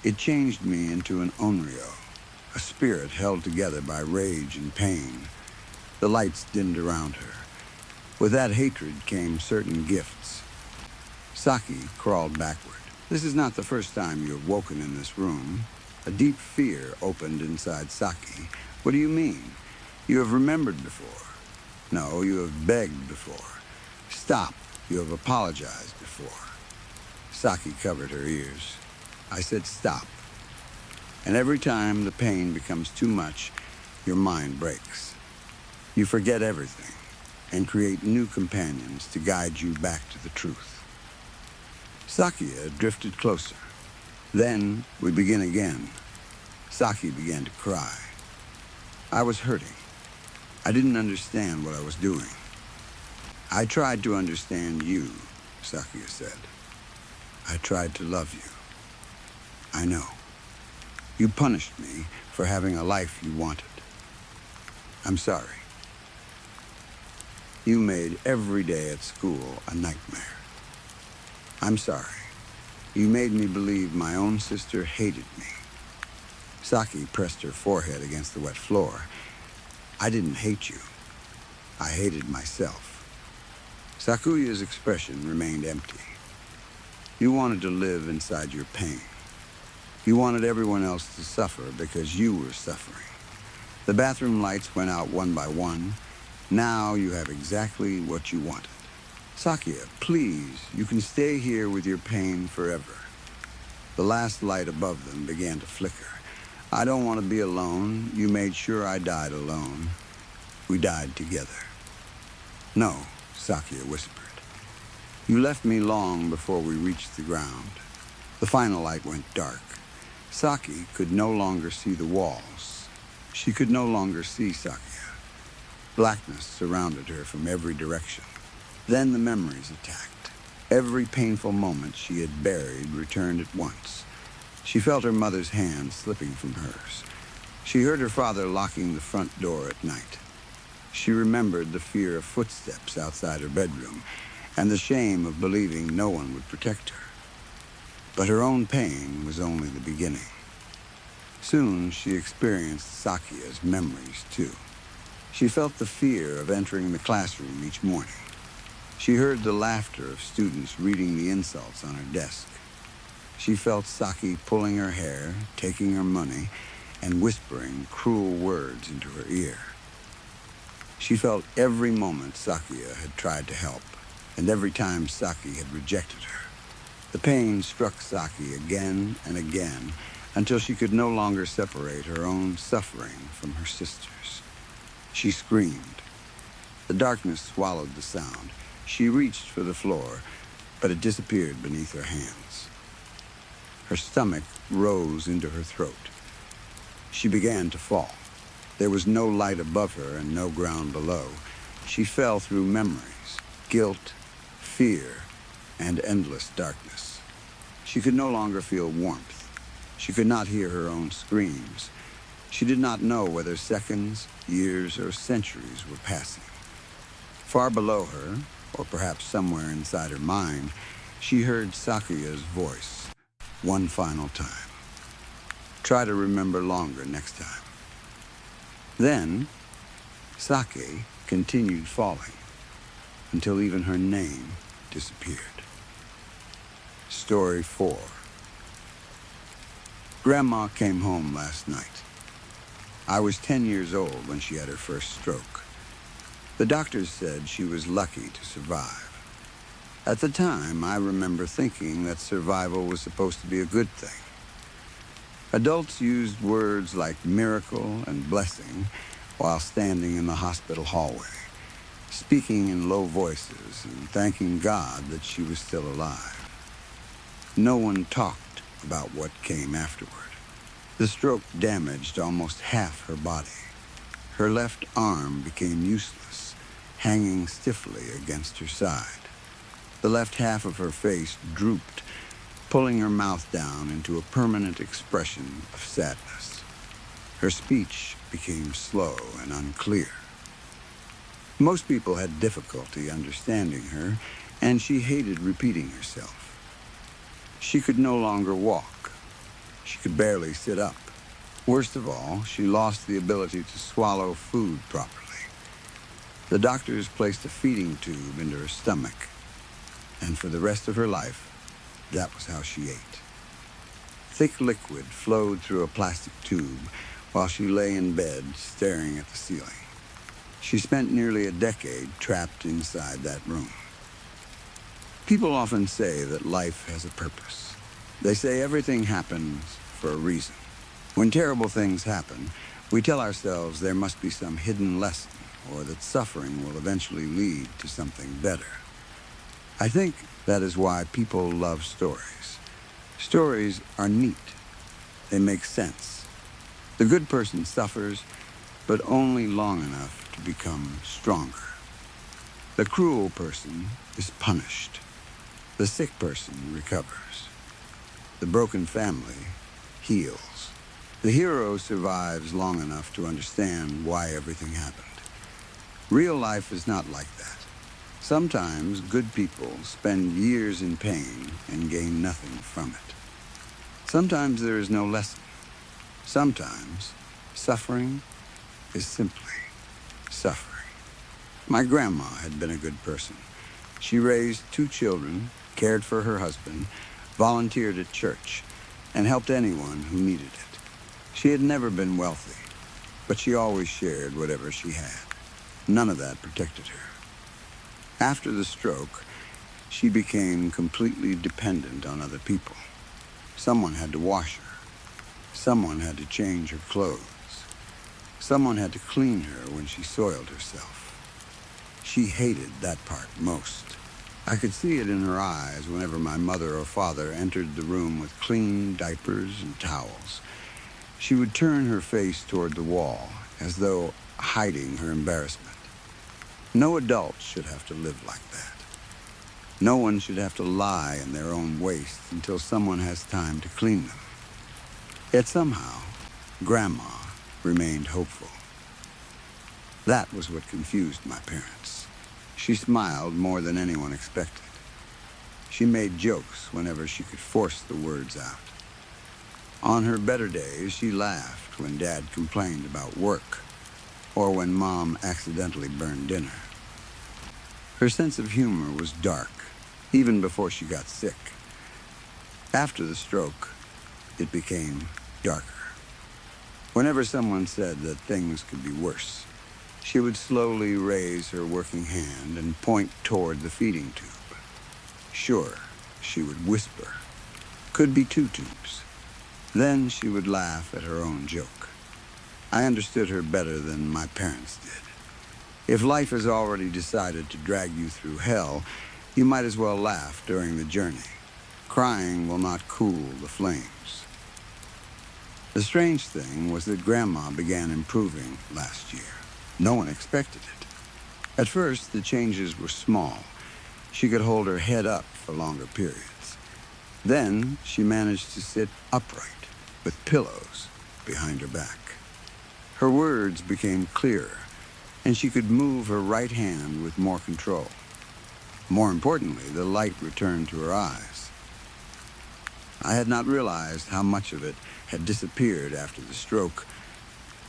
It changed me into an onryo, a spirit held together by rage and pain. The lights dimmed around her. With that hatred came certain gifts. Saki crawled backward. This is not the first time you have woken in this room. A deep fear opened inside Saki. What do you mean? You have remembered before. No, you have begged before. Stop. You have apologized before. Saki covered her ears. I said stop. And every time the pain becomes too much, your mind breaks. You forget everything and create new companions to guide you back to the truth. Sakia drifted closer. Then we begin again. Saki began to cry. I was hurting. I didn't understand what I was doing. I tried to understand you, Sakia said. I tried to love you. I know. You punished me for having a life you wanted. I'm sorry. You made every day at school a nightmare. I'm sorry. You made me believe my own sister hated me. Saki pressed her forehead against the wet floor. I didn't hate you. I hated myself. Sakuya's expression remained empty. You wanted to live inside your pain. You wanted everyone else to suffer because you were suffering. The bathroom lights went out one by one. Now you have exactly what you wanted. Sakia, please, you can stay here with your pain forever. The last light above them began to flicker. I don't want to be alone. You made sure I died alone. We died together. No, Sakia whispered. You left me long before we reached the ground. The final light went dark. Saki could no longer see the walls. She could no longer see Sakia. Blackness surrounded her from every direction. Then the memories attacked. Every painful moment she had buried returned at once. She felt her mother's hand slipping from hers. She heard her father locking the front door at night. She remembered the fear of footsteps outside her bedroom and the shame of believing no one would protect her. But her own pain was only the beginning. Soon she experienced Sakia's memories too. She felt the fear of entering the classroom each morning. She heard the laughter of students reading the insults on her desk. She felt Saki pulling her hair, taking her money, and whispering cruel words into her ear. She felt every moment Sakia had tried to help, and every time Saki had rejected her. The pain struck Saki again and again until she could no longer separate her own suffering from her sister's. She screamed. The darkness swallowed the sound. She reached for the floor, but it disappeared beneath her hands. Her stomach rose into her throat. She began to fall. There was no light above her and no ground below. She fell through memories, guilt, fear, and endless darkness. She could no longer feel warmth. She could not hear her own screams. She did not know whether seconds, years, or centuries were passing. Far below her, or perhaps somewhere inside her mind, she heard Sakia's voice one final time. Try to remember longer next time. Then, Saki continued falling until even her name disappeared. Story 4. Grandma came home last night. I was 10 years old when she had her first stroke. The doctors said she was lucky to survive. At the time, I remember thinking that survival was supposed to be a good thing. Adults used words like miracle and blessing while standing in the hospital hallway, speaking in low voices and thanking God that she was still alive. No one talked about what came afterward. The stroke damaged almost half her body. Her left arm became useless, hanging stiffly against her side. The left half of her face drooped, pulling her mouth down into a permanent expression of sadness. Her speech became slow and unclear. Most people had difficulty understanding her, and she hated repeating herself. She could no longer walk. She could barely sit up. Worst of all, she lost the ability to swallow food properly. The doctors placed a feeding tube into her stomach, and for the rest of her life, that was how she ate. Thick liquid flowed through a plastic tube while she lay in bed staring at the ceiling. She spent nearly a decade trapped inside that room. People often say that life has a purpose. They say everything happens for a reason. When terrible things happen, we tell ourselves there must be some hidden lesson, or that suffering will eventually lead to something better. I think that is why people love stories. Stories are neat. They make sense. The good person suffers, but only long enough to become stronger. The cruel person is punished. The sick person recovers. The broken family heals. The hero survives long enough to understand why everything happened. Real life is not like that. Sometimes good people spend years in pain and gain nothing from it. Sometimes there is no lesson. Sometimes suffering is simply suffering. My grandma had been a good person. She raised 2 children, cared for her husband, volunteered at church, and helped anyone who needed it. She had never been wealthy, but she always shared whatever she had. None of that protected her. After the stroke, she became completely dependent on other people. Someone had to wash her. Someone had to change her clothes. Someone had to clean her when she soiled herself. She hated that part most. I could see it in her eyes whenever my mother or father entered the room with clean diapers and towels. She would turn her face toward the wall, as though hiding her embarrassment. No adult should have to live like that. No one should have to lie in their own waste until someone has time to clean them. Yet somehow, Grandma remained hopeful. That was what confused my parents. She smiled more than anyone expected. She made jokes whenever she could force the words out. On her better days, she laughed when Dad complained about work, or when Mom accidentally burned dinner. Her sense of humor was dark, even before she got sick. After the stroke, it became darker. Whenever someone said that things could be worse, she would slowly raise her working hand and point toward the feeding tube. Sure, she would whisper, "Could be 2 tubes." Then she would laugh at her own joke. I understood her better than my parents did. If life has already decided to drag you through hell, you might as well laugh during the journey. Crying will not cool the flames. The strange thing was that Grandma began improving last year. No one expected it. At first, the changes were small. She could hold her head up for longer periods. Then, she managed to sit upright with pillows behind her back. Her words became clearer, and she could move her right hand with more control. More importantly, the light returned to her eyes. I had not realized how much of it had disappeared after the stroke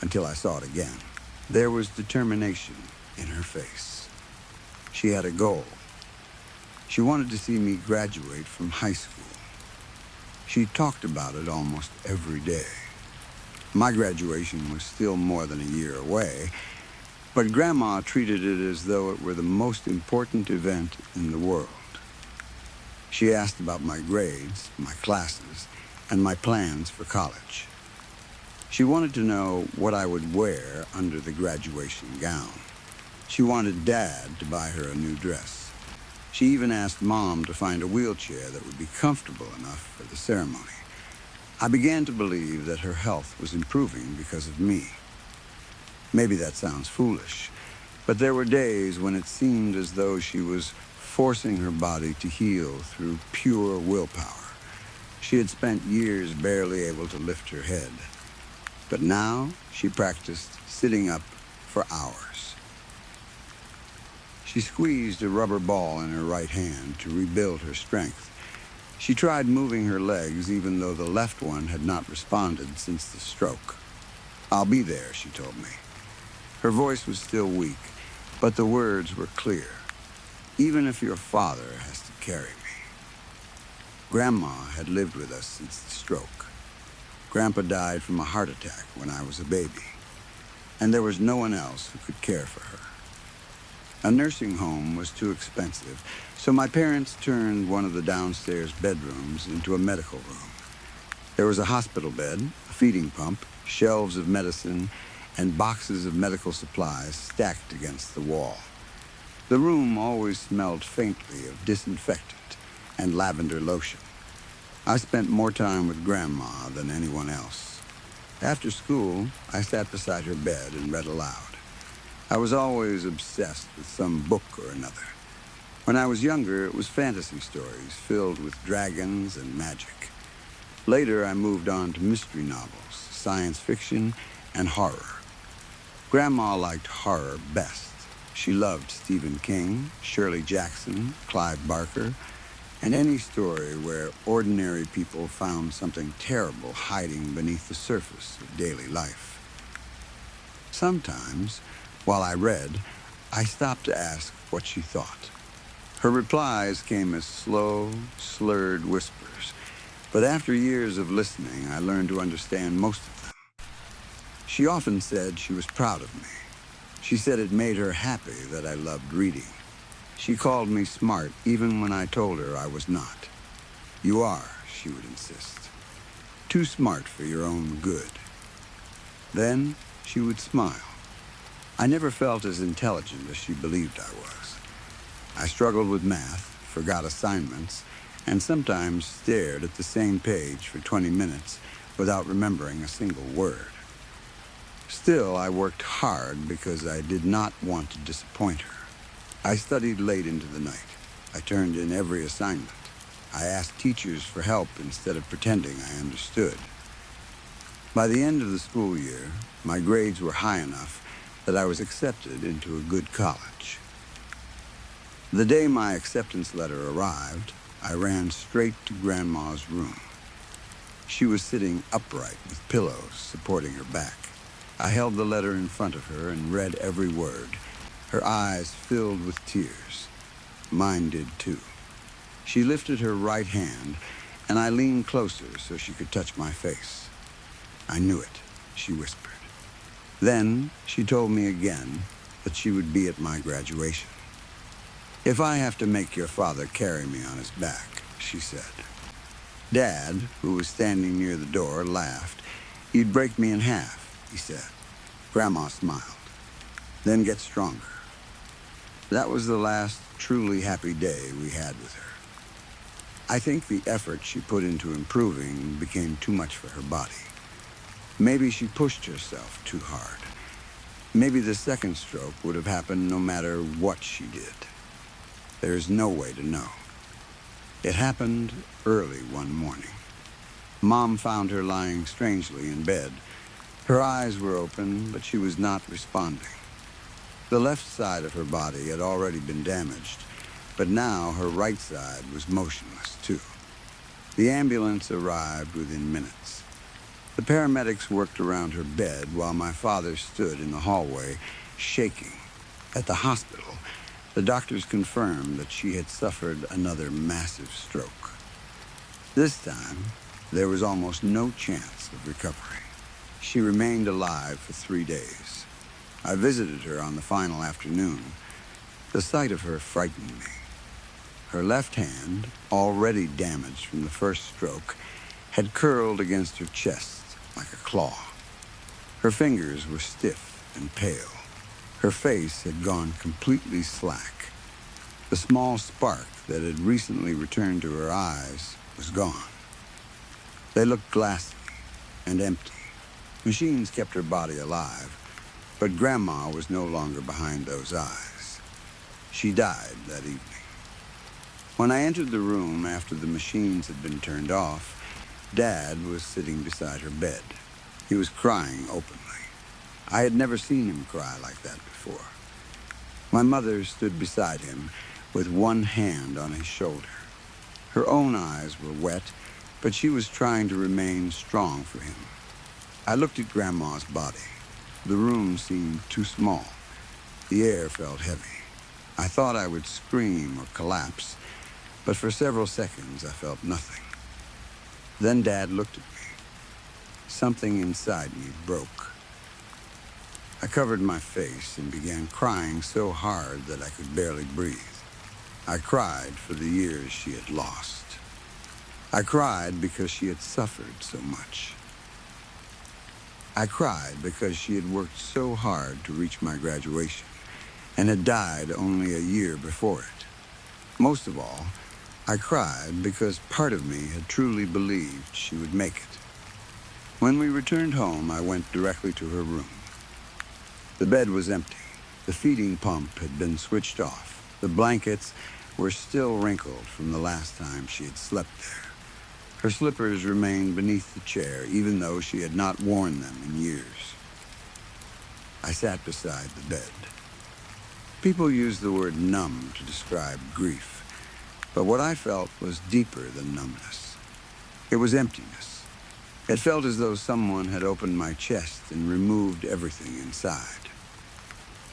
until I saw it again. There was determination in her face. She had a goal. She wanted to see me graduate from high school. She talked about it almost every day. My graduation was still more than a year away, but Grandma treated it as though it were the most important event in the world. She asked about my grades, my classes, and my plans for college. She wanted to know what I would wear under the graduation gown. She wanted Dad to buy her a new dress. She even asked Mom to find a wheelchair that would be comfortable enough for the ceremony. I began to believe that her health was improving because of me. Maybe that sounds foolish, but there were days when it seemed as though she was forcing her body to heal through pure willpower. She had spent years barely able to lift her head, but now she practiced sitting up for hours. She squeezed a rubber ball in her right hand to rebuild her strength. She tried moving her legs even though the left one had not responded since the stroke. "I'll be there," she told me. Her voice was still weak, but the words were clear. "Even if your father has to carry me." Grandma had lived with us since the stroke. Grandpa died from a heart attack when I was a baby, and there was no one else who could care for her. A nursing home was too expensive, so my parents turned one of the downstairs bedrooms into a medical room. There was a hospital bed, a feeding pump, shelves of medicine, and boxes of medical supplies stacked against the wall. The room always smelled faintly of disinfectant and lavender lotion. I spent more time with Grandma than anyone else. After school, I sat beside her bed and read aloud. I was always obsessed with some book or another. When I was younger, it was fantasy stories filled with dragons and magic. Later, I moved on to mystery novels, science fiction, and horror. Grandma liked horror best. She loved Stephen King, Shirley Jackson, Clive Barker, and any story where ordinary people found something terrible hiding beneath the surface of daily life. Sometimes, while I read, I stopped to ask what she thought. Her replies came as slow, slurred whispers, but after years of listening, I learned to understand most of them. She often said she was proud of me. She said it made her happy that I loved reading. She called me smart even when I told her I was not. "You are," she would insist. "Too smart for your own good." Then she would smile. I never felt as intelligent as she believed I was. I struggled with math, forgot assignments, and sometimes stared at the same page for 20 minutes without remembering a single word. Still, I worked hard because I did not want to disappoint her. I studied late into the night. I turned in every assignment. I asked teachers for help instead of pretending I understood. By the end of the school year, my grades were high enough that I was accepted into a good college. The day my acceptance letter arrived, I ran straight to Grandma's room. She was sitting upright with pillows supporting her back. I held the letter in front of her and read every word. Her eyes filled with tears. Mine did too. She lifted her right hand, and I leaned closer so she could touch my face. "I knew it," she whispered. Then she told me again that she would be at my graduation. "If I have to make your father carry me on his back," she said. Dad, who was standing near the door, laughed. "You'd break me in half," he said. Grandma smiled. "Then get stronger." That was the last truly happy day we had with her. I think the effort she put into improving became too much for her body. Maybe she pushed herself too hard. Maybe the second stroke would have happened no matter what she did. There's no way to know. It happened early one morning. Mom found her lying strangely in bed. Her eyes were open, but she was not responding. The left side of her body had already been damaged, but now her right side was motionless too. The ambulance arrived within minutes. The paramedics worked around her bed while my father stood in the hallway, shaking. At the hospital, the doctors confirmed that she had suffered another massive stroke. This time, there was almost no chance of recovery. She remained alive for 3 days. I visited her on the final afternoon. The sight of her frightened me. Her left hand, already damaged from the first stroke, had curled against her chest like a claw. Her fingers were stiff and pale. Her face had gone completely slack. The small spark that had recently returned to her eyes was gone. They looked glassy and empty. Machines kept her body alive, but Grandma was no longer behind those eyes. She died that evening. When I entered the room after the machines had been turned off, Dad was sitting beside her bed. He was crying openly. I had never seen him cry like that before. My mother stood beside him with one hand on his shoulder. Her own eyes were wet, but she was trying to remain strong for him. I looked at Grandma's body. The room seemed too small. The air felt heavy. I thought I would scream or collapse, but for several seconds I felt nothing. Then Dad looked at me. Something inside me broke. I covered my face and began crying so hard that I could barely breathe. I cried for the years she had lost. I cried because she had suffered so much. I cried because she had worked so hard to reach my graduation and had died only a year before it. Most of all, I cried because part of me had truly believed she would make it. When we returned home, I went directly to her room. The bed was empty. The feeding pump had been switched off. The blankets were still wrinkled from the last time she had slept there. Her slippers remained beneath the chair, even though she had not worn them in years. I sat beside the bed. People use the word numb to describe grief, but what I felt was deeper than numbness. It was emptiness. It felt as though someone had opened my chest and removed everything inside.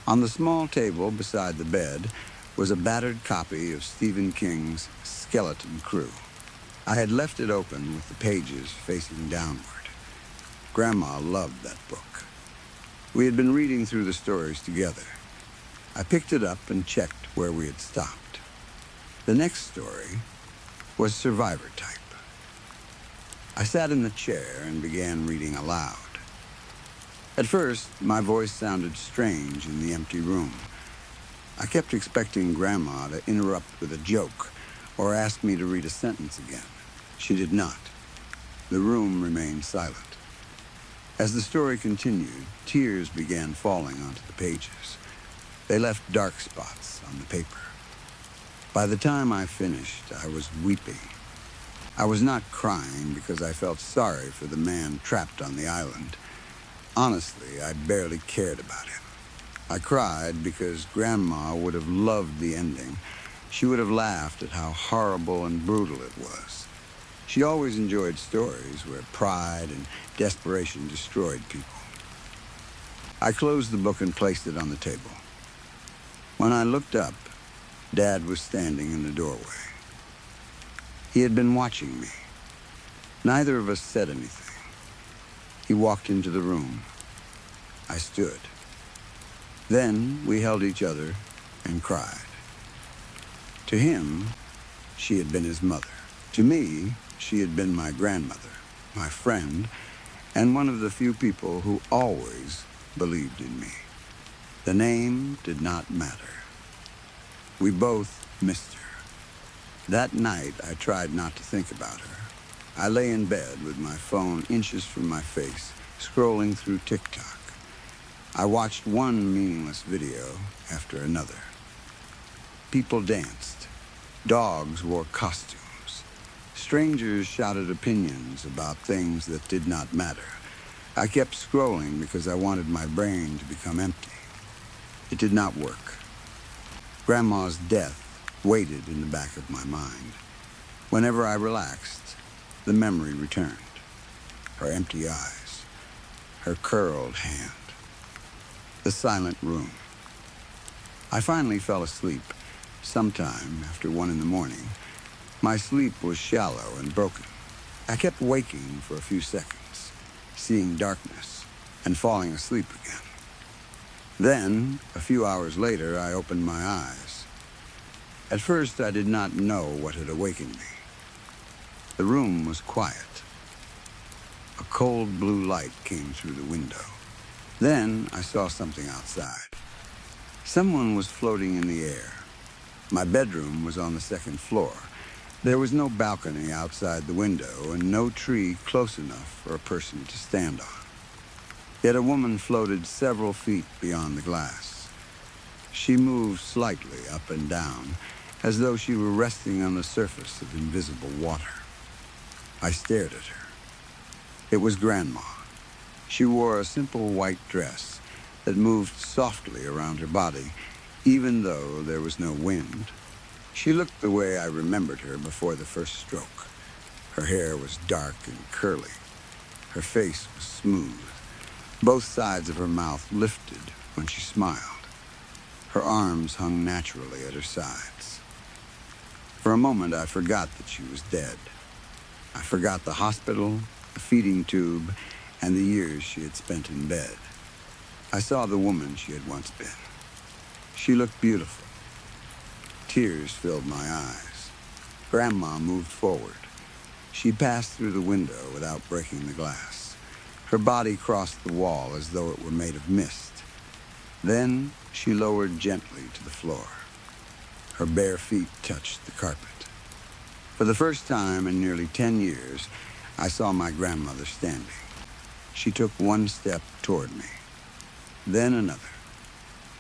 On the small table beside the bed was a battered copy of Stephen King's Skeleton Crew. I had left it open with the pages facing downward. Grandma loved that book. We had been reading through the stories together. I picked it up and checked where we had stopped. The next story was Survivor Type. I sat in the chair and began reading aloud. At first, my voice sounded strange in the empty room. I kept expecting Grandma to interrupt with a joke or ask me to read a sentence again. She did not. The room remained silent. As the story continued, tears began falling onto the pages. They left dark spots on the paper. By the time I finished, I was weeping. I was not crying because I felt sorry for the man trapped on the island. Honestly, I barely cared about him. I cried because Grandma would have loved the ending. She would have laughed at how horrible and brutal it was. She always enjoyed stories where pride and desperation destroyed people. I closed the book and placed it on the table. When I looked up, Dad was standing in the doorway. He had been watching me. Neither of us said anything. He walked into the room. I stood. Then we held each other and cried. To him, she had been his mother. To me, she had been my grandmother, my friend, and one of the few people who always believed in me. The name did not matter. We both missed her. That night, I tried not to think about her. I lay in bed with my phone inches from my face, scrolling through TikTok. I watched one meaningless video after another. People danced. Dogs wore costumes. Strangers shouted opinions about things that did not matter. I kept scrolling because I wanted my brain to become empty. It did not work. Grandma's death waited in the back of my mind. Whenever I relaxed, the memory returned. Her empty eyes, her curled hand, the silent room. I finally fell asleep sometime after 1 a.m. My sleep was shallow and broken. I kept waking for a few seconds, seeing darkness and falling asleep again. Then, a few hours later, I opened my eyes. At first, I did not know what had awakened me. The room was quiet. A cold blue light came through the window. Then I saw something outside. Someone was floating in the air. My bedroom was on the second floor. There was no balcony outside the window and no tree close enough for a person to stand on. Yet a woman floated several feet beyond the glass. She moved slightly up and down, as though she were resting on the surface of invisible water. I stared at her. It was Grandma. She wore a simple white dress that moved softly around her body, even though there was no wind. She looked the way I remembered her before the first stroke. Her hair was dark and curly. Her face was smooth. Both sides of her mouth lifted when she smiled. Her arms hung naturally at her sides. For a moment, I forgot that she was dead. I forgot the hospital, the feeding tube, and the years she had spent in bed. I saw the woman she had once been. She looked beautiful. Tears filled my eyes. Grandma moved forward. She passed through the window without breaking the glass. Her body crossed the wall as though it were made of mist. Then she lowered gently to the floor. Her bare feet touched the carpet. For the first time in nearly 10 years, I saw my grandmother standing. She took one step toward me, then another.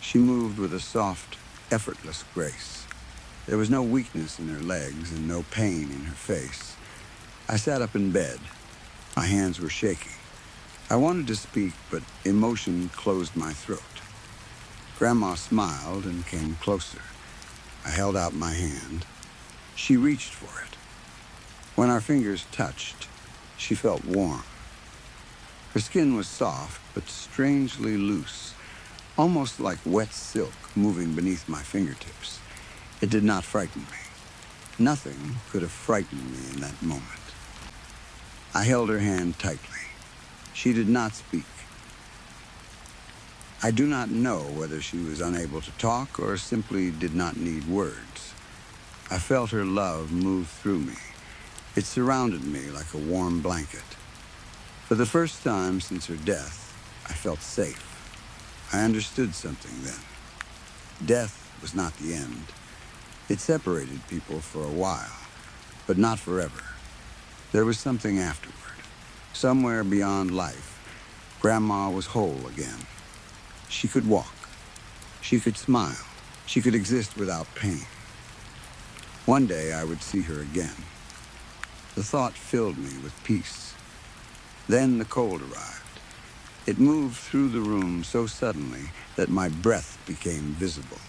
She moved with a soft, effortless grace. There was no weakness in her legs and no pain in her face. I sat up in bed. My hands were shaking. I wanted to speak, but emotion closed my throat. Grandma smiled and came closer. I held out my hand. She reached for it. When our fingers touched, she felt warm. Her skin was soft, but strangely loose, almost like wet silk moving beneath my fingertips. It did not frighten me. Nothing could have frightened me in that moment. I held her hand tightly. She did not speak. I do not know whether she was unable to talk or simply did not need words. I felt her love move through me. It surrounded me like a warm blanket. For the first time since her death, I felt safe. I understood something then. Death was not the end. It separated people for a while, but not forever. There was something afterward. Somewhere beyond life, Grandma was whole again. She could walk. She could smile. She could exist without pain. One day I would see her again. The thought filled me with peace. Then the cold arrived. It moved through the room so suddenly that my breath became visible.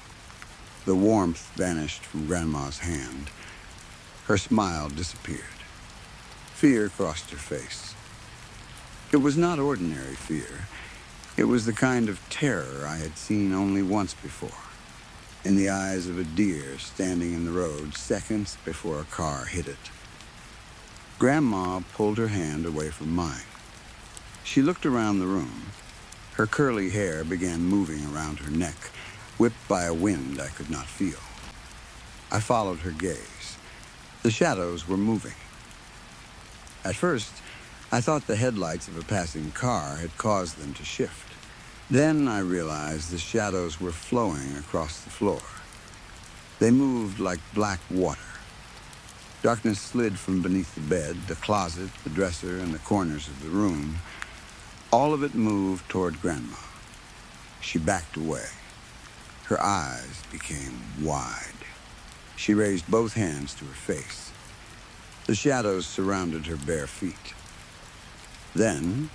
The warmth vanished from Grandma's hand. Her smile disappeared. Fear crossed her face. It was not ordinary fear. It was the kind of terror I had seen only once before, in the eyes of a deer standing in the road seconds before a car hit it. Grandma pulled her hand away from mine. She looked around the room. Her curly hair began moving around her neck, whipped by a wind I could not feel. I followed her gaze. The shadows were moving. At first, I thought the headlights of a passing car had caused them to shift. Then I realized the shadows were flowing across the floor. They moved like black water. Darkness slid from beneath the bed, the closet, the dresser, and the corners of the room. All of it moved toward Grandma. She backed away. Her eyes became wide. She raised both hands to her face. The shadows surrounded her bare feet. Then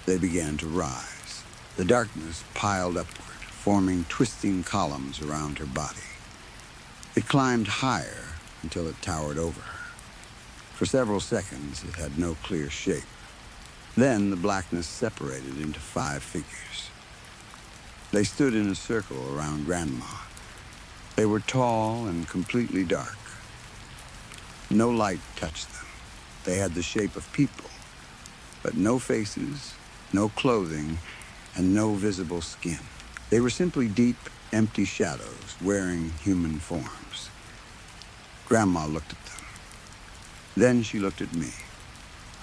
they began to rise. The darkness piled upward, forming twisting columns around her body. It climbed higher until it towered over her. For several seconds, it had no clear shape. Then the blackness separated into 5 figures. They stood in a circle around Grandma. They were tall and completely dark. No light touched them. They had the shape of people, but no faces, no clothing, and no visible skin. They were simply deep, empty shadows wearing human forms. Grandma looked at them. Then she looked at me.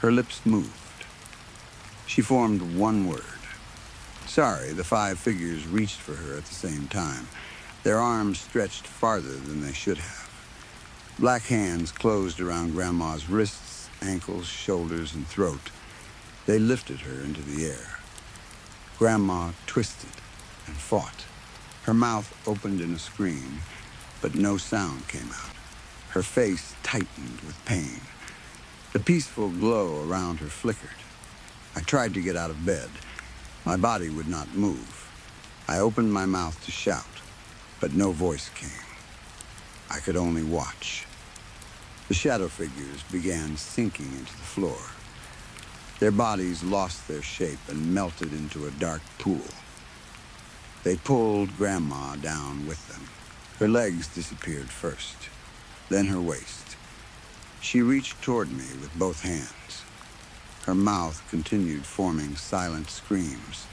Her lips moved. She formed one word. Sorry, the 5 figures reached for her at the same time. Their arms stretched farther than they should have. Black hands closed around Grandma's wrists, ankles, shoulders, and throat. They lifted her into the air. Grandma twisted and fought. Her mouth opened in a scream, but no sound came out. Her face tightened with pain. The peaceful glow around her flickered. I tried to get out of bed. My body would not move. I opened my mouth to shout, but no voice came. I could only watch. The shadow figures began sinking into the floor. Their bodies lost their shape and melted into a dark pool. They pulled Grandma down with them. Her legs disappeared first, then her waist. She reached toward me with both hands. Her mouth continued forming silent screams.